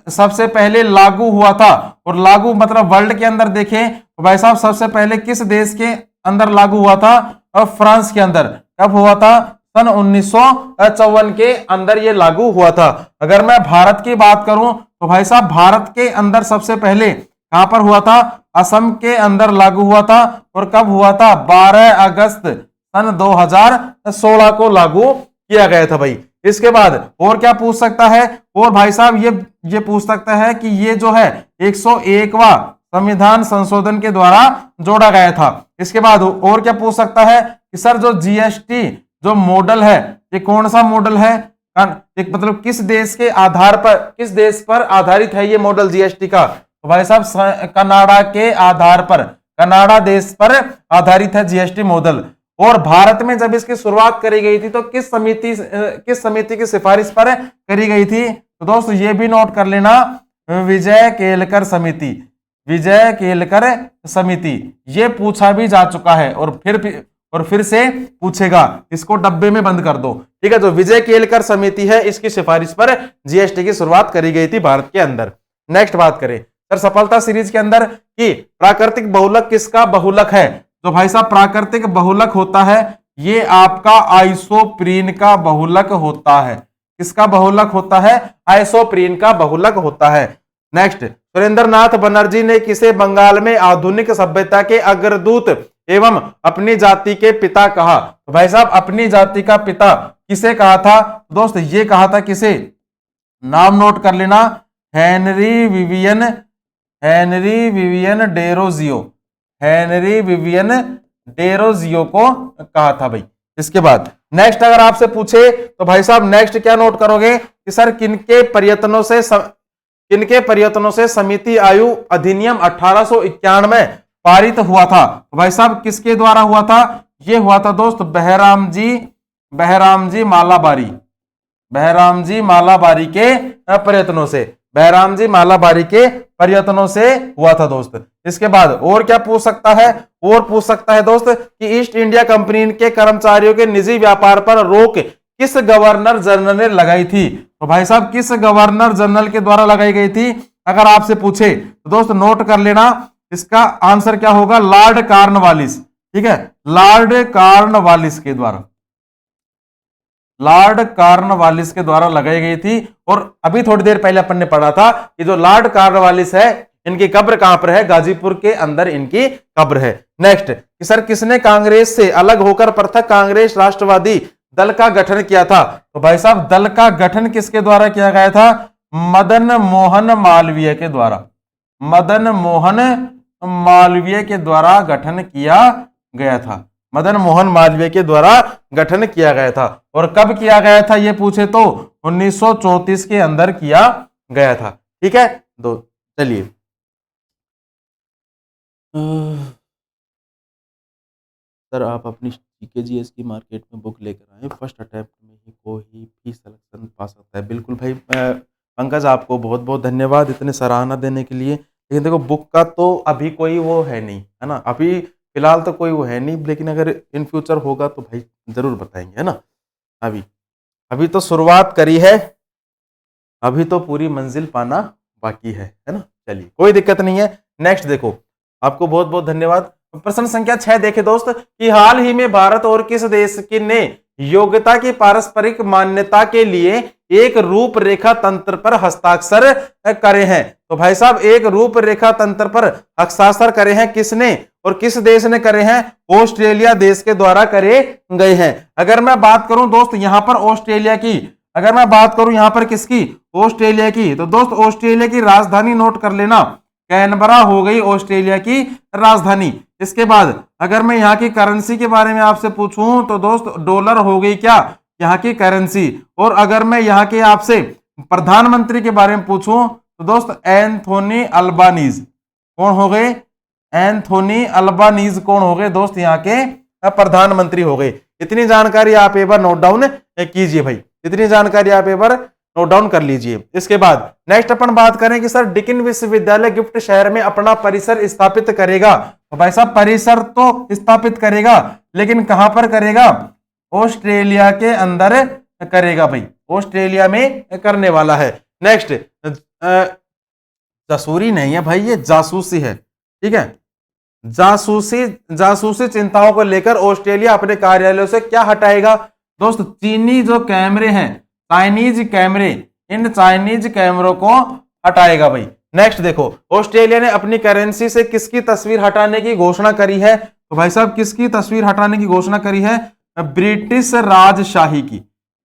सबसे पहले लागू हुआ था, और लागू मतलब वर्ल्ड के अंदर देखें तो भाई साहब सबसे पहले किस देश के अंदर लागू हुआ था? फ्रांस के अंदर। कब हुआ था? सन 1954 के अंदर ये लागू हुआ था। अगर मैं भारत की बात करूं तो भाई साहब भारत के अंदर सबसे पहले कहां पर हुआ था? असम के अंदर लागू हुआ था। और कब हुआ था? 12 अगस्त सन 2016 को लागू किया गया था भाई। इसके बाद और क्या पूछ सकता है? और भाई साहब ये पूछ सकता है कि ये जो है 101वां संविधान संशोधन के द्वारा जोड़ा गया था। इसके बाद और क्या पूछ सकता है कि सर जो GST जो मॉडल है, ये कौन सा मॉडल है? एक मतलब किस देश के आधार पर, किस देश पर आधारित है ये मॉडल GST का? तो भाई साहब कनाडा के आधार पर, कनाडा देश पर आधारित है GST मॉडल। और भारत में जब इसकी शुरुआत करी गई थी तो किस समिति की सिफारिश पर करी गई थी? तो दोस्तों ये भी नोट कर लेना, विजय केलकर समिति। विजय केलकर समिति ये पूछा भी जा चुका है और फिर से पूछेगा, इसको डब्बे में बंद कर दो। ठीक है, जो विजय केलकर समिति है इसकी सिफारिश पर GST की शुरुआत करी गई थी भारत के अंदर। नेक्स्ट बात करें सर सफलता सीरीज के अंदर कि प्राकृतिक बहुलक किसका बहुलक है? तो भाई साहब प्राकृतिक बहुलक होता है ये आपका आइसोप्रीन का बहुलक होता है। किसका बहुलक होता है? आइसोप्रीन का बहुलक होता है। नेक्स्ट, सुरेंद्र नाथ बनर्जी ने किसे बंगाल में आधुनिक सभ्यता के अग्रदूत एवं अपनी जाति के पिता कहा? तो भाई साहब अपनी जाति का पिता किसे कहा था दोस्त? ये कहा था किसे? नाम नोट कर लेना, Henry Vivian Derozio, Henry Vivian Derozio को कहा था भाई। इसके बाद नेक्स्ट अगर आपसे पूछे तो भाई साहब नेक्स्ट क्या नोट करोगे कि सर किनके प्रयत्नों से समिति आयु अधिनियम 1891 पारित हुआ था? तो भाई साहब किसके द्वारा हुआ था? ये हुआ था दोस्त बहराम जी मालाबारी, बहराम जी मालाबारी के प्रयत्नों से, बहराम जी मालाबारी के प्रयत्नों से हुआ था दोस्त। इसके बाद और क्या पूछ सकता है? और पूछ सकता है दोस्त कि ईस्ट इंडिया कंपनी के कर्मचारियों के निजी व्यापार पर रोक किस गवर्नर जनरल ने लगाई थी? तो भाई साहब किस गवर्नर जनरल के द्वारा लगाई गई थी अगर आपसे पूछे तो दोस्त नोट कर लेना, इसका आंसर क्या होगा? Lord Cornwallis. ठीक है, लॉर्ड कॉर्नवालिस के द्वारा, लॉर्ड कॉर्नवालिस के द्वारा लगाई गई थी। और अभी थोड़ी देर पहले अपन ने पढ़ा था कि जो लॉर्ड कॉर्नवालिस है इनकी कब्र कहां पर है? गाजीपुर के अंदर इनकी कब्र है। नेक्स्ट कि सर किसने कांग्रेस से अलग होकर पृथक कांग्रेस राष्ट्रवादी दल का गठन किया था? तो भाई साहब दल का गठन किसके द्वारा किया गया था? मदन मोहन मालवीय के द्वारा, मदन मोहन मालवीय के द्वारा गठन किया गया था, मदन मोहन मालवीय के द्वारा गठन किया गया था। और कब किया गया था ये पूछे तो 1934 के अंदर किया गया था। ठीक है, दो चलिए सर आप अपनी जीके की मार्केट में बुक लेकर आए, फर्स्ट अटेम्प्ट में ही कोई भी सिलेक्शन पा सकता है। बिल्कुल भाई पंकज आपको बहुत बहुत धन्यवाद इतने सराहना देने के लिए। लेकिन देखो बुक का तो अभी कोई वो है नहीं, है ना, अभी फिलहाल तो कोई वो है नहीं, लेकिन अगर इन फ्यूचर होगा तो भाई जरूर बताएंगे, है ना। अभी तो शुरुआत करी है, अभी तो पूरी मंजिल पाना बाकी है ना। चलिए कोई दिक्कत नहीं है। नेक्स्ट देखो, आपको बहुत बहुत धन्यवाद। प्रश्न संख्या 6 देखे दोस्त कि हाल ही में भारत और किस देश के ने योग्यता की पारस्परिक मान्यता के लिए एक रूपरेखा तंत्र पर हस्ताक्षर करे हैं? तो भाई साहब एक रूपरेखा तंत्र पर हस्ताक्षर करे हैं किसने और किस देश ने करे हैं? ऑस्ट्रेलिया देश के द्वारा करे गए हैं। अगर मैं बात करूं दोस्त यहां पर ऑस्ट्रेलिया की, अगर मैं बात करूं यहां पर किसकी? ऑस्ट्रेलिया की। तो दोस्त ऑस्ट्रेलिया की राजधानी नोट कर लेना, कैनबरा हो गई ऑस्ट्रेलिया की राजधानी। इसके बाद अगर मैं यहाँ की करेंसी के बारे में आपसे पूछूं तो दोस्त डॉलर हो गई क्या यहाँ की करेंसी। और अगर मैं यहाँ के आपसे प्रधानमंत्री के बारे में पूछूं तो दोस्त एंथोनी अल्बानीज कौन हो गए? एंथोनी अल्बानीज कौन हो गए दोस्त? यहाँ के प्रधानमंत्री हो गए। इतनी जानकारी आप एक बार नोट डाउन कीजिए भाई, इतनी जानकारी आप एक बार नोट डाउन कर लीजिए। इसके बाद नेक्स्ट अपन बात करें कि सर डिकिन विश्वविद्यालय गिफ्ट शहर में अपना परिसर स्थापित करेगा। तो भाई साहब परिसर तो स्थापित करेगा, लेकिन कहां पर करेगा? ऑस्ट्रेलिया के अंदर करेगा भाई, ऑस्ट्रेलिया में करने वाला है। नेक्स्ट जासूरी नहीं है भाई, ये जासूसी है। ठीक है, जासूसी चिंताओं को लेकर ऑस्ट्रेलिया अपने कार्यालयों से क्या हटाएगा दोस्त? चीनी जो कैमरे हैं, चाइनीज कैमरे, इन चाइनीज कैमरों को हटाएगा भाई। नेक्स्ट देखो, ऑस्ट्रेलिया ने अपनी करेंसी से किसकी तस्वीर हटाने की घोषणा करी है? तो भाई साहब किसकी तस्वीर हटाने की घोषणा करी है? ब्रिटिश राजशाही की।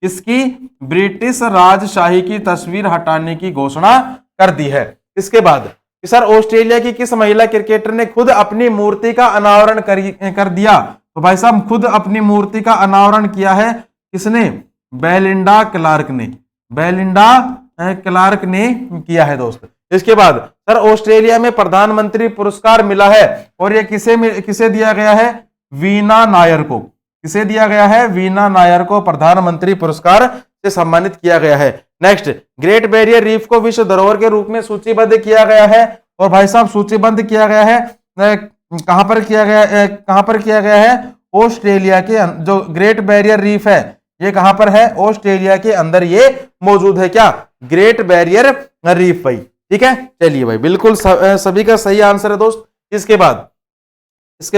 किसकी? ब्रिटिश राजशाही की तस्वीर हटाने की घोषणा कर दी है। इसके बाद सर ऑस्ट्रेलिया की किस महिला क्रिकेटर ने खुद अपनी मूर्ति का अनावरण कर दिया? तो भाई साहब खुद अपनी मूर्ति का अनावरण किया है किसने? बेलिंडा क्लार्क ने, बेलिंडा क्लार्क ने किया है दोस्त। इसके बाद सर ऑस्ट्रेलिया में प्रधानमंत्री पुरस्कार मिला है और ये किसे दिया गया है? वीना नायर को। किसे दिया गया है? वीना नायर को प्रधानमंत्री पुरस्कार से सम्मानित किया गया है। नेक्स्ट, ग्रेट बैरियर रीफ को विश्व धरोहर के रूप में सूचीबद्ध किया गया है। और भाई साहब सूचीबद्ध किया गया है कहां पर किया गया है? कहां पर किया गया है? ऑस्ट्रेलिया के जो ग्रेट बैरियर रीफ है ये कहां पर है? ऑस्ट्रेलिया के अंदर ये मौजूद है। क्या? ग्रेट बैरियर रीफ भाई। ठीक है, चलिए भाई बिल्कुल सभी का सही आंसर है दोस्त। इसके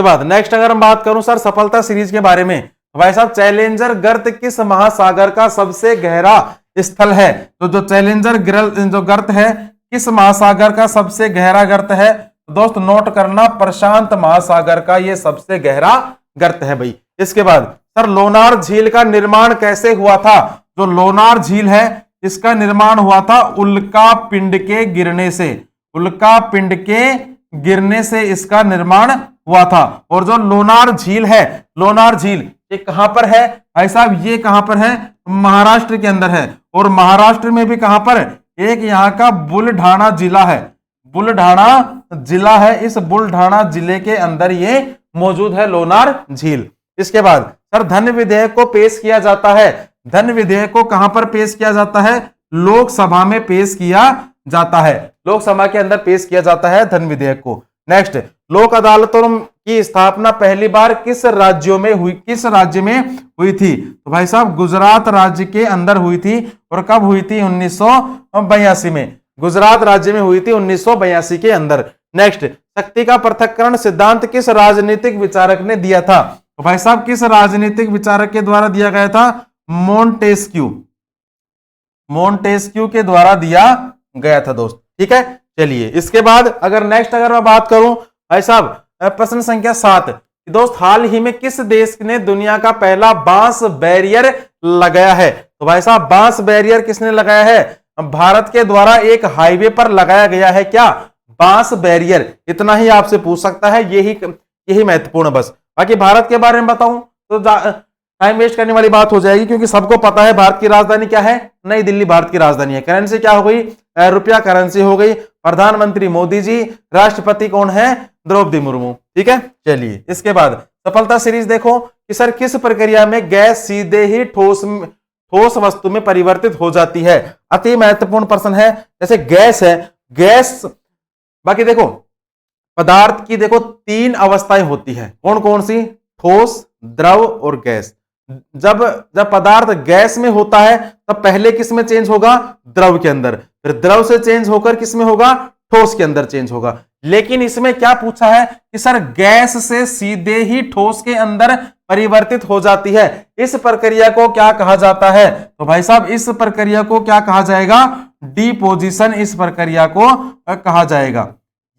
बाद नेक्स्ट अगर हम बात करूं सर सफलता सीरीज के बारे में, भाई साहब चैलेंजर गर्त किस महासागर का सबसे गहरा स्थल है? तो जो चैलेंजर जो गर्त है किस महासागर का सबसे गहरा गर्त है? तो दोस्त नोट करना, प्रशांत महासागर का ये सबसे गहरा गर्त है भाई। इसके बाद सर लोनार झील का निर्माण कैसे हुआ था? जो लोनार झील है इसका निर्माण हुआ था उल्का पिंड के गिरने से। उल्का पिंड के गिरने से इसका निर्माण हुआ था। और जो लोनार झील है, लोनार झील ये कहां पर है भाई साहब? ये कहां पर है? महाराष्ट्र के अंदर है। और महाराष्ट्र में भी कहां पर? एक यहाँ का बुलढाना जिला है, बुलढाना जिला है, इस बुलढाना जिले के अंदर ये मौजूद है लोनार झील। इसके बाद सर धन विधेयक को पेश किया जाता है। धन विधेयक को कहां पर पेश किया जाता है? लोकसभा में पेश किया जाता है, लोकसभा के अंदर पेश किया जाता है धन विधेयक को। नेक्स्ट, लोक अदालतों की स्थापना पहली बार किस राज्यों में हुई? किस राज्य में हुई थी? तो भाई साहब गुजरात राज्य के अंदर हुई थी। और कब हुई थी? 1982 में। गुजरात राज्य में हुई थी 1982 के अंदर। नेक्स्ट, शक्ति का पृथक्करण सिद्धांत किस राजनीतिक विचारक ने दिया था? तो भाई साहब किस राजनीतिक विचारक के द्वारा दिया गया था? मोंटेस्क्यू, मोंटेस्क्यू के द्वारा दिया गया था दोस्त। ठीक है, चलिए इसके बाद अगर नेक्स्ट अगर मैं बात करूं भाई साहब प्रश्न संख्या 7, दोस्त हाल ही में किस देश ने दुनिया का पहला बांस बैरियर लगाया है? तो भाई साहब बांस बैरियर किसने लगाया है? भारत के द्वारा एक हाईवे पर लगाया गया है क्या बांस बैरियर? इतना ही आपसे पूछ सकता है, यही महत्वपूर्ण। बस बाकी भारत के बारे में बताऊं तो टाइम वेस्ट करने वाली बात हो जाएगी, क्योंकि सबको पता है भारत की राजधानी क्या है? नई दिल्ली भारत की राजधानी है। करेंसी क्या हो गई? रुपया करेंसी हो गई। प्रधानमंत्री मोदी जी, राष्ट्रपति कौन है? द्रौपदी मुर्मू। ठीक है, चलिए इसके बाद सफलता सीरीज देखो कि सर किस प्रक्रिया में गैस सीधे ही ठोस वस्तु में परिवर्तित हो जाती है? अति महत्वपूर्ण प्रश्न है। जैसे गैस है, गैस बाकी देखो पदार्थ की देखो 3 अवस्थाएं होती है। कौन कौन सी? ठोस, द्रव और गैस। जब पदार्थ गैस में होता है तब पहले किस में चेंज होगा? द्रव के अंदर। फिर द्रव से चेंज होकर किस में होगा? ठोस के अंदर चेंज होगा। लेकिन इसमें क्या पूछा है कि सर गैस से सीधे ही ठोस के अंदर परिवर्तित हो जाती है, इस प्रक्रिया को क्या कहा जाता है? तो भाई साहब इस प्रक्रिया को क्या कहा जाएगा? डिपोजिशन, इस प्रक्रिया को कहा जाएगा।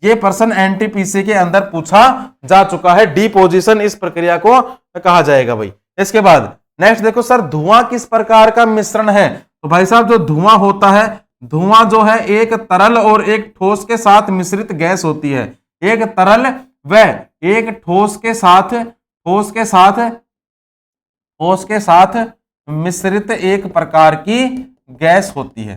ये प्रश्न एनटीपीसी के अंदर पूछा जा चुका है। डिपोजिशन इस प्रक्रिया को कहा जाएगा भाई। इसके बाद नेक्स्ट देखो सर धुआं किस प्रकार का मिश्रण है? तो भाई साहब जो धुआं होता है, धुआं जो है एक तरल और एक ठोस के साथ मिश्रित गैस होती है। एक तरल व एक ठोस के साथ मिश्रित एक प्रकार की गैस होती है।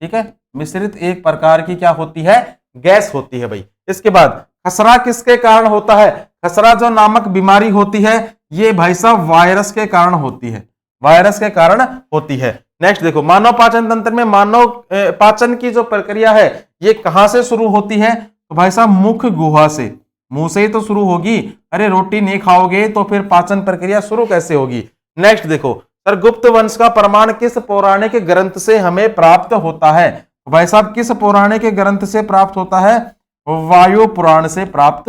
ठीक है, मिश्रित एक प्रकार की क्या होती है? गैस होती है भाई। इसके बाद खसरा किसके कारण होता है? खसरा जो नामक बीमारी होती है ये भाई साहब वायरस के कारण होती है, वायरस के कारण होती है। नेक्स्ट देखो मानव पाचन तंत्र में मानव पाचन की जो प्रक्रिया है ये कहां से शुरू होती है? तो भाई साहब मुख गुहा से, मुंह से ही तो शुरू होगी। अरे रोटी नहीं खाओगे तो फिर पाचन प्रक्रिया शुरू कैसे होगी? नेक्स्ट देखो सर गुप्त वंश का प्रमाण किस पौराणिक ग्रंथ से हमें प्राप्त होता है? तो भाई साहब किस पौराणिक ग्रंथ से प्राप्त होता है? वायु पुराण से प्राप्त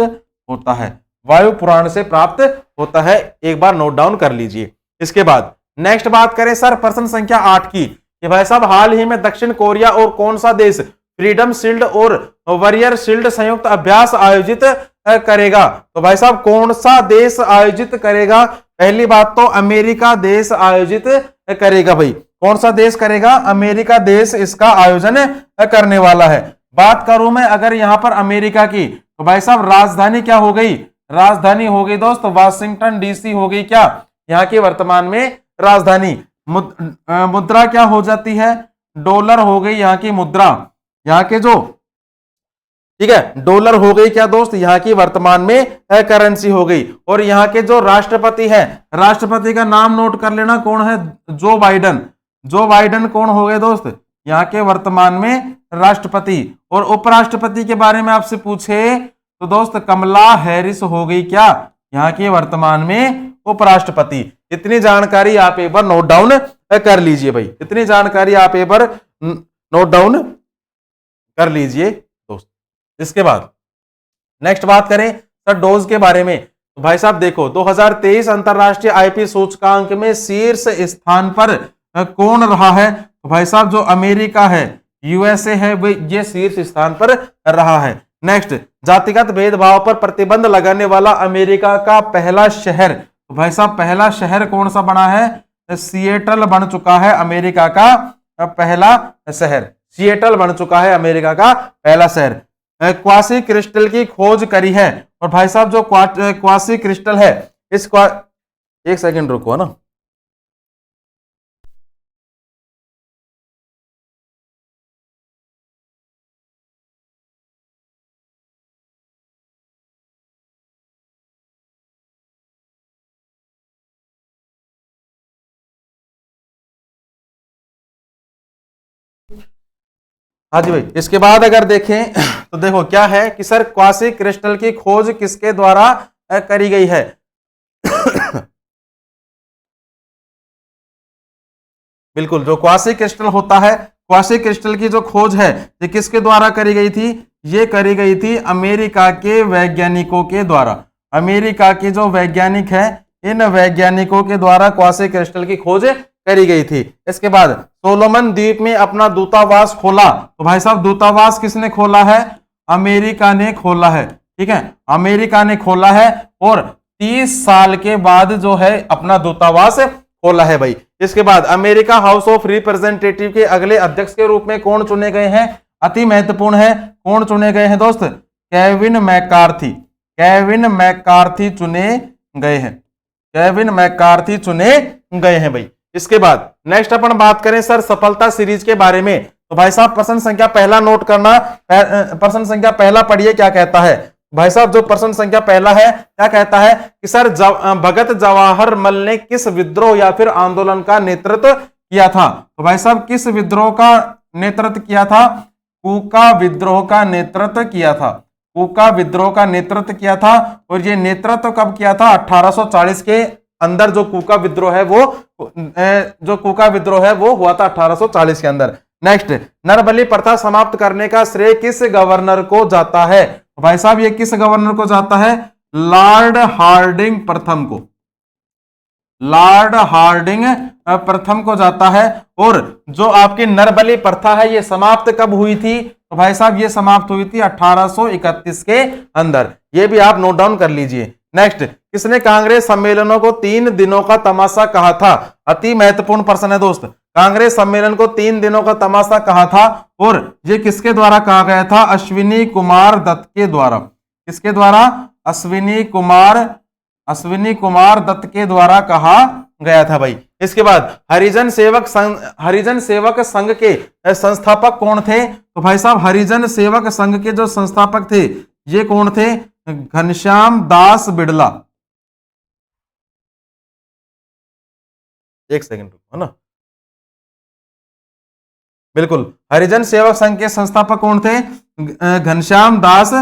होता है, वायु पुराण से प्राप्त होता है। एक बार नोट डाउन कर लीजिए। इसके बाद नेक्स्ट बात करें सर प्रश्न संख्या 8 की कि भाई साहब हाल ही में दक्षिण कोरिया और कौन सा देश फ्रीडम शील्ड और वॉरियर शील्ड संयुक्त अभ्यास आयोजित करेगा? तो भाई साहब कौन सा देश आयोजित करेगा? पहली बात तो अमेरिका देश आयोजित करेगा भाई। कौन सा देश करेगा? अमेरिका देश इसका आयोजन करने वाला है। बात करूं मैं अगर यहां पर अमेरिका की तो भाई साहब राजधानी क्या हो गई? राजधानी हो गई दोस्त वाशिंगटन डीसी हो गई क्या यहाँ की वर्तमान में राजधानी। मुद्रा क्या हो जाती है? डॉलर हो गई यहाँ की मुद्रा, यहाँ के जो ठीक है डॉलर हो गई क्या दोस्त यहाँ की वर्तमान में करेंसी हो गई। और यहाँ के जो राष्ट्रपति है, राष्ट्रपति का नाम नोट कर लेना कौन है? जो बाइडन। जो बाइडन कौन हो गए दोस्त? यहाँ के वर्तमान में राष्ट्रपति। और उपराष्ट्रपति के बारे में आपसे पूछे तो दोस्त कमला हैरिस हो गई क्या यहाँ के वर्तमान में उपराष्ट्रपति। इतनी जानकारी आप एक बार नोट डाउन कर लीजिए भाई, इतनी जानकारी आप एक बार नोट डाउन कर लीजिए दोस्त। इसके बाद नेक्स्ट बात करें सर डोज के बारे में तो भाई साहब देखो 2023 अंतरराष्ट्रीय आईपी सूचकांक में शीर्ष स्थान पर कौन रहा है? तो भाई साहब जो अमेरिका है यूएसए है भाई, ये शीर्ष स्थान पर रहा है। नेक्स्ट, जातिगत भेदभाव पर प्रतिबंध लगाने वाला अमेरिका का पहला शहर, तो भाई साहब पहला शहर कौन सा बना है? सिएटल बन चुका है अमेरिका का पहला शहर, सिएटल बन चुका है अमेरिका का पहला शहर। क्वासी क्रिस्टल की खोज करी है, और भाई साहब जो क्वासी क्रिस्टल है, एक सेकंड रुको ना। हाँ जी भाई, इसके बाद अगर देखें तो देखो क्या है कि सर क्वासी क्रिस्टल की खोज किसके द्वारा करी गई है? बिल्कुल, जो क्वासी क्रिस्टल होता है, क्वासी क्रिस्टल की जो खोज है ये किसके द्वारा करी गई थी? ये करी गई थी अमेरिका के वैज्ञानिकों के द्वारा। अमेरिका के जो वैज्ञानिक हैं, इन वैज्ञानिकों के द्वारा क्वासी क्रिस्टल की खोज करी गई थी। इसके बाद सोलोमन द्वीप में अपना दूतावास खोला, तो भाई साहब दूतावास किसने खोला है? अमेरिका ने खोला है, ठीक है, अमेरिका ने खोला है, और 30 साल के बाद जो है अपना दूतावास खोला है भाई। इसके बाद अमेरिका हाउस ऑफ रिप्रेजेंटेटिव के अगले अध्यक्ष के रूप में कौन चुने गए हैं? अति महत्वपूर्ण है, कौन चुने गए हैं दोस्त? केविन मैकार्थी, केविन मैकार्थी चुने गए हैं, केविन मैकार्थी चुने गए हैं भाई। इसके बाद नेक्स्ट अपन बात करें सर सफलता सीरीज के बारे में, तो भाई साहब प्रश्न संख्या पहला नोट करना, प्रश्न संख्या पहला पढ़िए क्या कहता है। भाई साहब जो प्रश्न संख्या पहला है क्या कहता है कि सर भगत जवाहरलाल ने किस विद्रोह या फिर आंदोलन का नेतृत्व किया था? तो भाई साहब किस विद्रोह का नेतृत्व किया था? कूका विद्रोह का नेतृत्व किया था, कूका विद्रोह का नेतृत्व किया था। और ये नेतृत्व कब किया था? 1840 के अंदर जो कूका विद्रोह है वो हुआ था 1840 के अंदर। नेक्स्ट, नरबली प्रथा समाप्त करने का श्रेय किस गवर्नर को जाता है? भाई साहब ये किस गवर्नर को जाता है? लॉर्ड हार्डिंग प्रथम को, लॉर्ड हार्डिंग प्रथम को जाता है। और जो आपकी नरबली प्रथा है ये समाप्त कब हुई थी? तो भाई साहब ये समाप्त हुई थी 1831 के अंदर, ये भी आप नोट डाउन कर लीजिए। नेक्स्ट, किसने कांग्रेस सम्मेलनों को 3 दिनों का तमाशा कहा था? अति महत्वपूर्ण प्रश्न है दोस्त, कांग्रेस सम्मेलन को 3 दिनों का तमाशा कहा था, और ये किसके द्वारा कहा गया था? अश्विनी कुमार दत्त के द्वारा। किसके द्वारा? अश्विनी कुमार दत्त के द्वारा कहा गया था भाई। इसके बाद हरिजन सेवक संघ के संस्थापक कौन थे? तो भाई साहब हरिजन सेवक संघ के जो संस्थापक थे ये कौन थे? घनश्याम दास बिड़ला। एक सेकंड है ना, बिल्कुल, हरिजन सेवक संघ के संस्थापक कौन थे? घनश्याम दास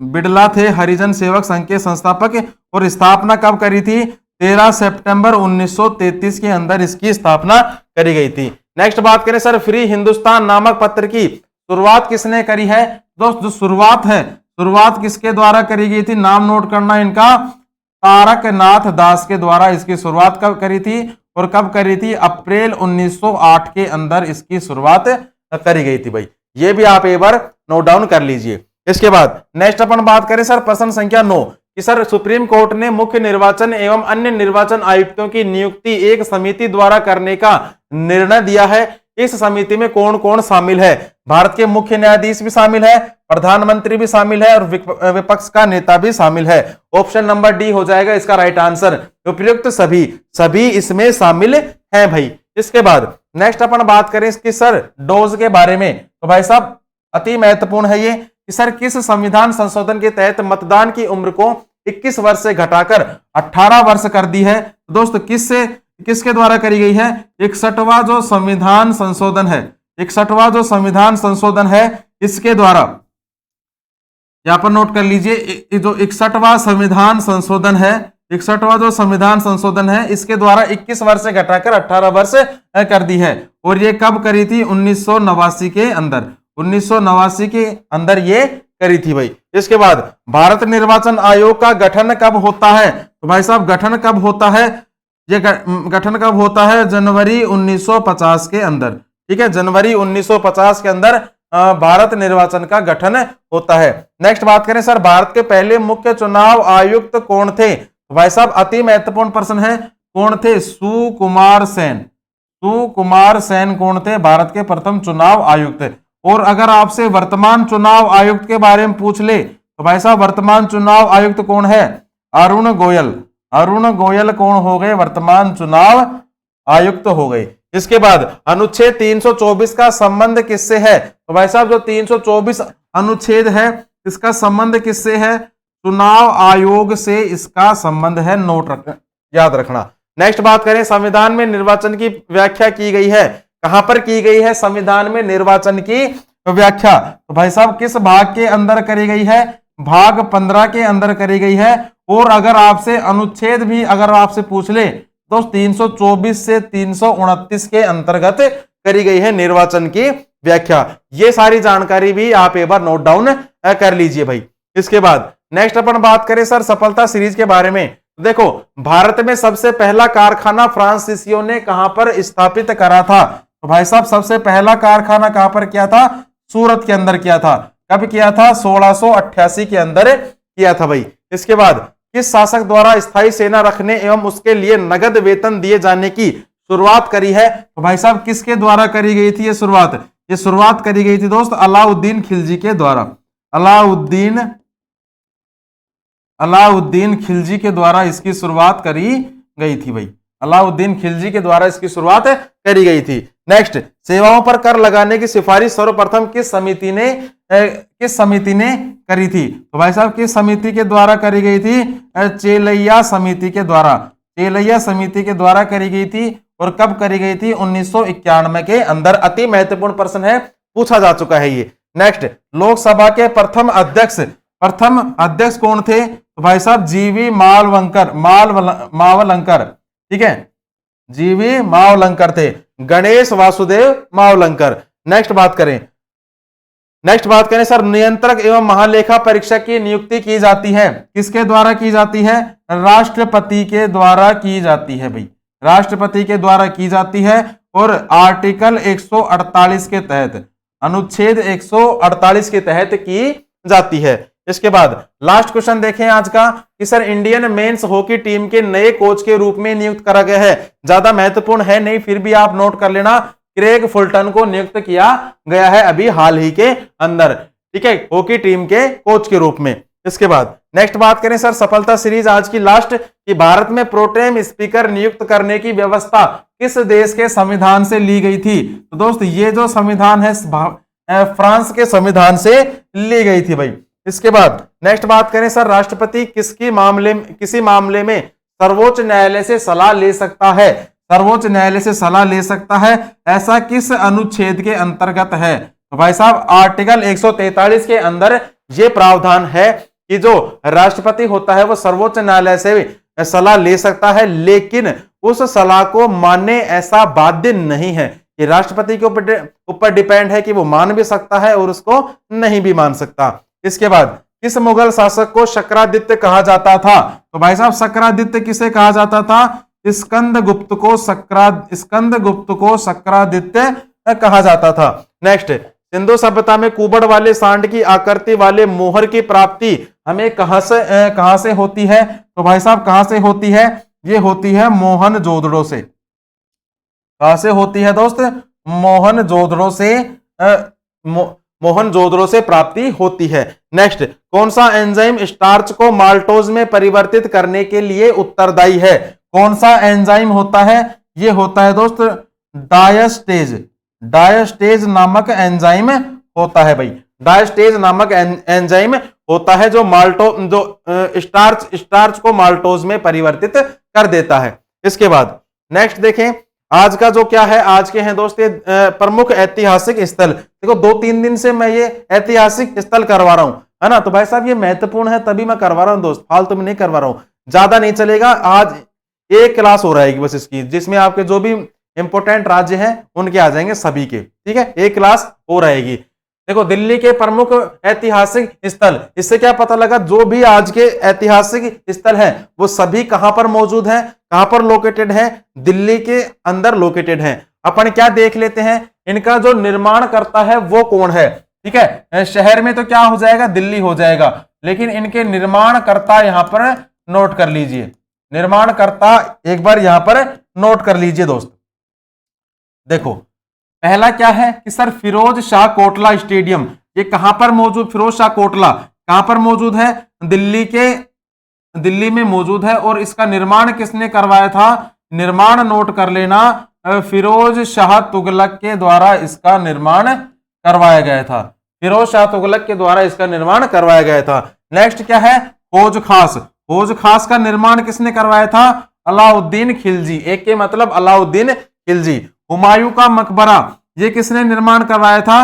बिड़ला थे हरिजन सेवक संघ के संस्थापक। और स्थापना कब करी थी? 13 सितंबर 1933 के अंदर इसकी स्थापना करी गई थी। नेक्स्ट बात करें सर फ्री हिंदुस्तान नामक पत्र की शुरुआत किसने करी है? दोस्त जो शुरुआत है, शुरुआत किसके द्वारा करी गई थी? नाम नोट करना इनका, तारकनाथ दास के द्वारा इसकी शुरुआत कब करी थी और कब करी थी? अप्रैल 1908 के अंदर इसकी शुरुआत करी गई थी भाई। ये भी आप एक बार नोट डाउन कर लीजिए। इसके बाद नेक्स्ट अपन बात करें सर प्रश्न संख्या 9 कि सर सुप्रीम कोर्ट ने मुख्य निर्वाचन एवं अन्य निर्वाचन आयुक्तों की नियुक्ति एक समिति द्वारा करने का निर्णय दिया है। इस समिति में कौन कौन शामिल है? भारत के मुख्य न्यायाधीश भी शामिल है, प्रधानमंत्री भी शामिल है, और विपक्ष का नेता भी शामिल है। ऑप्शन नंबर डी हो जाएगा इसका राइट आंसर। उपयुक्त सभी इसमें शामिल हैं भाई। इसके बाद नेक्स्ट अपन बात करें इसकी सर डोज के बारे में, तो भाई साहब अति महत्वपूर्ण है ये कि सर किस संविधान संशोधन के तहत मतदान की उम्र को 21 वर्ष से घटाकर 18 वर्ष कर दी है? दोस्त किसके द्वारा करी गई है? 61वां जो संविधान संशोधन है, 61वां जो संविधान संशोधन है इसके द्वारा, यहां पर नोट कर लीजिए, जो 61वां संविधान संशोधन है, 61वां जो संविधान संशोधन है इसके द्वारा 21 वर्ष से घटाकर 18 वर्ष कर दी है। और ये कब करी थी? 1989 के अंदर, 1989 के अंदर ये करी थी भाई। इसके बाद भारत निर्वाचन आयोग का गठन कब होता है? तो भाई साहब गठन कब होता है? ये गठन कब होता है? जनवरी 1950 के अंदर, ठीक है, जनवरी 1950 के अंदर भारत निर्वाचन का गठन होता है। नेक्स्ट बात करें सर, भारत के पहले मुख्य चुनाव आयुक्त कौन थे? भाई साहब अति महत्वपूर्ण प्रश्न है, कौन थे? सुकुमार सेन। सुकुमार सेन कौन थे? भारत के प्रथम चुनाव आयुक्त। और अगर आपसे वर्तमान चुनाव आयुक्त के बारे में पूछ ले तो भाई साहब वर्तमान चुनाव आयुक्त कौन है? अरुण गोयल। अरुण गोयल कौन हो गए? वर्तमान चुनाव आयुक्त हो गए। इसके बाद अनुच्छेद 324 का संबंध किससे है? तो भाई साहब जो 324 अनुच्छेद है इसका संबंध किससे है? चुनाव आयोग से इसका संबंध है। याद रखना। नेक्स्ट बात करें, संविधान में निर्वाचन की व्याख्या की गई है, कहां पर की गई है? संविधान में निर्वाचन की व्याख्या तो भाई साहब किस भाग के अंदर करी गई है? भाग 15 के अंदर करी गई है। और अगर आपसे अनुच्छेद भी अगर आपसे पूछ ले तो 324 से 329 के अंतर्गत करी गई है निर्वाचन की व्याख्या। ये सारी जानकारी भी आप एक बार नोट डाउन कर लीजिए भाई। इसके बाद नेक्स्ट अपन बात करें सर सफलता सीरीज के बारे में। देखो, भारत में सबसे पहला कारखाना फ्रांसीसियों ने कहां पर स्थापित करा था? तो भाई साहब सबसे पहला कारखाना कहां पर किया था? सूरत के अंदर किया था। कब किया था? 1688 के अंदर किया था भाई। इसके बाद किस शासक द्वारा स्थायी सेना रखने एवं उसके लिए नगद वेतन दिए जाने की शुरुआत करी है? तो भाई साहब किसके द्वारा करी गई थी ये शुरुआत? ये शुरुआत करी गई थी दोस्त अलाउद्दीन खिलजी के द्वारा। अलाउद्दीन खिलजी के द्वारा इसकी शुरुआत करी गई थी भाई। अलाउद्दीन खिलजी के द्वारा इसकी शुरुआत करी गई थी। नेक्स्ट, सेवाओं पर कर लगाने की सिफारिश सर्वप्रथम किस समिति ने करी थी? तो भाई साहब किस समिति के द्वारा करी गई थी? चेलैया समिति के द्वारा। चेलैया समिति के द्वारा करी गई थी। और कब करी गई थी? 1991 के अंदर। अति महत्वपूर्ण प्रश्न है, पूछा जा चुका है ये। नेक्स्ट, लोकसभा के प्रथम अध्यक्ष कौन थे? तो भाई साहब जीवी मावलंकर। ठीक है, जीवी मावलंकर थे, गणेश वासुदेव मावलंकर। नेक्स्ट बात करें सर, नियंत्रक एवं महालेखा परीक्षक की नियुक्ति की जाती है, किसके द्वारा की जाती है? राष्ट्रपति के द्वारा की जाती है भाई। राष्ट्रपति के द्वारा की जाती है। और आर्टिकल 148 के तहत, अनुच्छेद 148 के तहत की जाती है। इसके बाद लास्ट क्वेश्चन देखें आज का कि sir Indian men's hockey team के नए कोच के रूप में नियुक्त करा गया है। ज्यादा महत्वपूर्ण है नहीं, फिर भी आप नोट कर लेना, क्रेग फुलटन को नियुक्त किया गया है अभी हाल ही के अंदर। ठीक है, हॉकी टीम के कोच के रूप में। इसके बाद नेक्स्ट बात करें सर सफलता सीरीज आज की लास्ट कि भारत में प्रोटेम स्पीकर नियुक्त करने की व्यवस्था किस देश के संविधान से ली गई थी? तो दोस्त ये जो संविधान है फ्रांस के संविधान से ली गई थी भाई। इसके बाद नेक्स्ट बात करें सर, राष्ट्रपति किसी मामले में सर्वोच्च न्यायालय से सलाह ले सकता है? सर्वोच्च न्यायालय से सलाह ले सकता है, ऐसा किस अनुच्छेद के अंतर्गत है? तो भाई साहब आर्टिकल 143 के अंदर यह प्रावधान है कि जो राष्ट्रपति होता है वो सर्वोच्च न्यायालय से सलाह ले सकता है, लेकिन उस सलाह को मानने ऐसा बाध्य नहीं है। ये राष्ट्रपति के ऊपर डिपेंड है कि वो मान भी सकता है और उसको नहीं भी मान सकता। इसके बाद किस मुगल शासक को शक्रादित्य कहा जाता था? तो भाई साहब शक्रादित्य किसे कहा जाता था? स्कंदगुप्त को शक्रादित्य कहा जाता था। नेक्स्ट, सिंधु सभ्यता में कुबड़ वाले सांड की आकृति वाले मोहर की प्राप्ति हमें कहां से होती है? तो भाई साहब कहां से होती है? ये होती है मोहनजोदड़ो से। कहां से होती है दोस्त? मोहनजोदड़ो से प्राप्ति होती है। नेक्स्ट, कौन सा एंजाइम स्टार्च को माल्टोज में परिवर्तित करने के लिए उत्तरदायी है? कौन सा एंजाइम होता है? ये होता है दोस्त डायस्टेज नामक एंजाइम होता है भाई। डायस्टेज नामक एंजाइम होता है जो स्टार्च को माल्टोज में परिवर्तित कर देता है। इसके बाद नेक्स्ट देखें आज का जो क्या है, आज के हैं दोस्त प्रमुख ऐतिहासिक स्थल। देखो 2-3 दिन से मैं ये ऐतिहासिक स्थल करवा रहा हूं, है ना। तो भाई साहब ये महत्वपूर्ण है तभी मैं करवा रहा हूं दोस्त, फालतू में नहीं करवा रहा हूं। ज्यादा नहीं चलेगा, आज एक क्लास हो रहेगी बस इसकी, जिसमें आपके जो भी इंपोर्टेंट राज्य हैं उनके आ जाएंगे सभी के, ठीक है। एक क्लास हो रहेगी। देखो दिल्ली के प्रमुख ऐतिहासिक स्थल, इससे क्या पता लगा जो भी आज के ऐतिहासिक स्थल हैं वो सभी कहां पर मौजूद हैं, कहां पर लोकेटेड है? दिल्ली के अंदर लोकेटेड है। अपन क्या देख लेते हैं, इनका जो निर्माण करता है वो कौन है, ठीक है। शहर में तो क्या हो जाएगा, दिल्ली हो जाएगा, लेकिन इनके निर्माणकर्ता यहां पर नोट कर लीजिए, निर्माणकर्ता एक बार यहां पर नोट कर लीजिए दोस्त। देखो पहला क्या है कि सर फिरोज शाह कोटला स्टेडियम, ये कहां पर मौजूद, फिरोज शाह कोटला कहां पर मौजूद है, दिल्ली में मौजूद है। और इसका निर्माण किसने करवाया था, निर्माण नोट कर लेना, फिरोज शाह तुगलक के द्वारा इसका निर्माण करवाया गया था, फिरोज शाह तुगलक के द्वारा इसका निर्माण करवाया गया था। नेक्स्ट क्या है, हौज खास, हौज खास का निर्माण किसने करवाया था, अलाउद्दीन खिलजी, एक के मतलब अलाउद्दीन खिलजी। हुमायूं का मकबरा, ये किसने निर्माण करवाया था,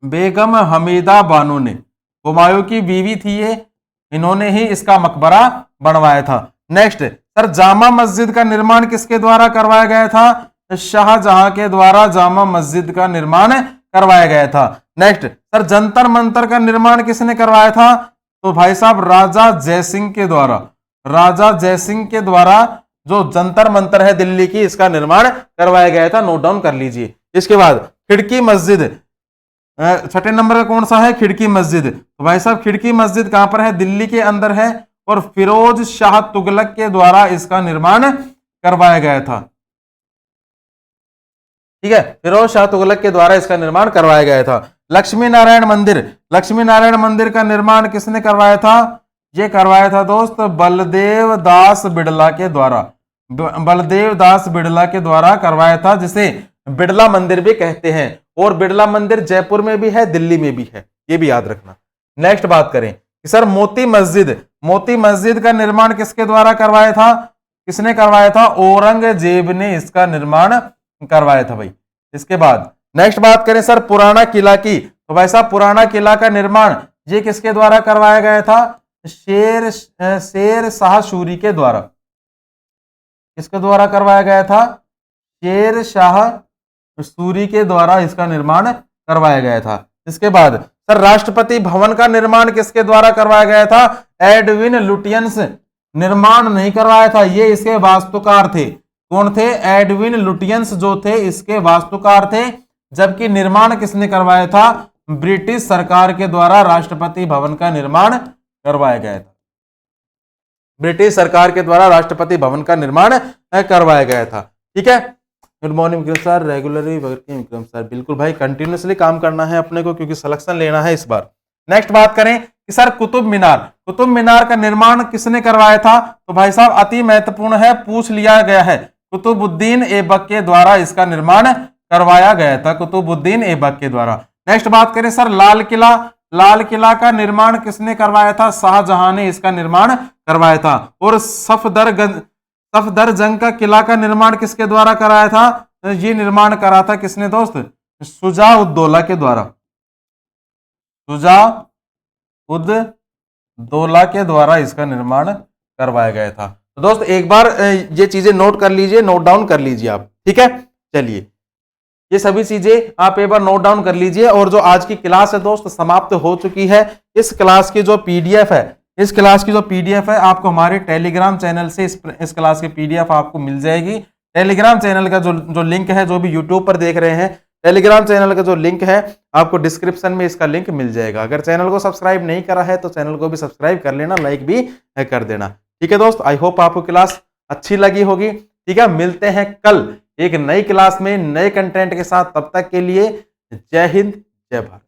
बेगम हमीदा बानो ने, हुमायूं की बीवी थी ये, इन्होंने ही इसका मकबरा बनवाया था। नेक्स्ट सर जामा मस्जिद का निर्माण किसके द्वारा करवाया गया था, शाहजहां के द्वारा जामा मस्जिद का निर्माण करवाया गया था। नेक्स्ट सर जंतर मंतर का निर्माण किसने करवाया था, तो भाई साहब राजा जयसिंह के द्वारा, राजा जयसिंह के द्वारा जो जंतर मंतर है दिल्ली की, इसका निर्माण करवाया गया था, नोट डाउन कर लीजिए। इसके बाद खिड़की मस्जिद, छठे नंबर का कौन सा है, खिड़की मस्जिद, तो भाई साहब खिड़की मस्जिद कहां पर है, दिल्ली के अंदर है, और फिरोज शाह तुगलक के द्वारा इसका निर्माण करवाया गया था, ठीक है, फिरोज शाह तुगलक के द्वारा इसका निर्माण करवाया गया था। लक्ष्मी नारायण मंदिर, लक्ष्मी नारायण मंदिर का निर्माण किसने करवाया था, ये करवाया था दोस्त बलदेव दास बिड़ला के द्वारा, बलदेव दास बिड़ला के द्वारा करवाया था, जिसे बिड़ला मंदिर भी कहते हैं। और बिड़ला मंदिर जयपुर में भी है, दिल्ली में भी है, ये भी याद रखना। नेक्स्ट बात करें कि सर मोती मस्जिद, मोती मस्जिद का निर्माण किसके द्वारा करवाया था, किसने करवाया था, औरंगजेब ने इसका निर्माण करवाया था भाई। इसके बाद नेक्स्ट बात करें सर पुराना किला की, तो भाई साहब पुराना किला का निर्माण ये किसके द्वारा करवाया गया था, शेर शाह सूरी के द्वारा, किसके द्वारा करवाया गया था, शेर शाह सूरी के द्वारा इसका निर्माण करवाया गया था। इसके बाद सर राष्ट्रपति भवन का निर्माण किसके द्वारा करवाया गया था, एडविन लुटियंस निर्माण नहीं करवाया था, ये इसके वास्तुकार थे। कौन थे, एडविन लुटियंस जो थे इसके वास्तुकार थे, जबकि निर्माण किसने करवाया था, ब्रिटिश सरकार के द्वारा राष्ट्रपति भवन का निर्माण करवाया गया था, ब्रिटिश सरकार के द्वारा राष्ट्रपति भवन का निर्माण करवाया गया था, ठीक है। Good morning Vikram sir, regularly working Vikram sir, बिल्कुल भाई कंटिन्यूसली काम करना है अपने को, क्योंकि सिलेक्शन लेना है इस बार। नेक्स्ट बात करें कि सर कुतुब मीनार, कुतुब मीनार का निर्माण किसने करवाया था, तो भाई साहब अति महत्वपूर्ण है, पूछ लिया गया है, कुतुबुद्दीन ऐबक के द्वारा इसका निर्माण करवाया गया था, कुतुबुद्दीन ऐबक के द्वारा। नेक्स्ट बात करें सर लाल किला, लाल किला का निर्माण किसने करवाया था, शाहजहां ने इसका निर्माण करवाया था। और सफदरजंग का किला का निर्माण किसके द्वारा कराया था, ये निर्माण करा था किसने दोस्त, शुजा-उद-दौला के द्वारा, शुजा-उद-दौला के द्वारा इसका निर्माण करवाया गया था। तो दोस्त एक बार ये चीजें नोट कर लीजिए, नोट डाउन कर लीजिए आप, ठीक है। चलिए ये सभी चीजें आप एक बार नोट डाउन कर लीजिए। और जो आज की क्लास है दोस्त समाप्त हो चुकी है। इस क्लास की जो पीडीएफ है, इस क्लास की जो पीडीएफ है आपको हमारे टेलीग्राम चैनल से इस क्लास की पीडीएफ आपको मिल जाएगी। टेलीग्राम चैनल का जो लिंक है, जो भी यूट्यूब पर देख रहे हैं, टेलीग्राम चैनल का जो लिंक है आपको डिस्क्रिप्शन में इसका लिंक मिल जाएगा। अगर चैनल को सब्सक्राइब नहीं करा है तो चैनल को भी सब्सक्राइब कर लेना, लाइक भी कर देना, ठीक है दोस्त। आई होप आपको क्लास अच्छी लगी होगी, ठीक है। मिलते हैं कल एक नई क्लास में नए कंटेंट के साथ, तब तक के लिए जय हिंद जय भारत।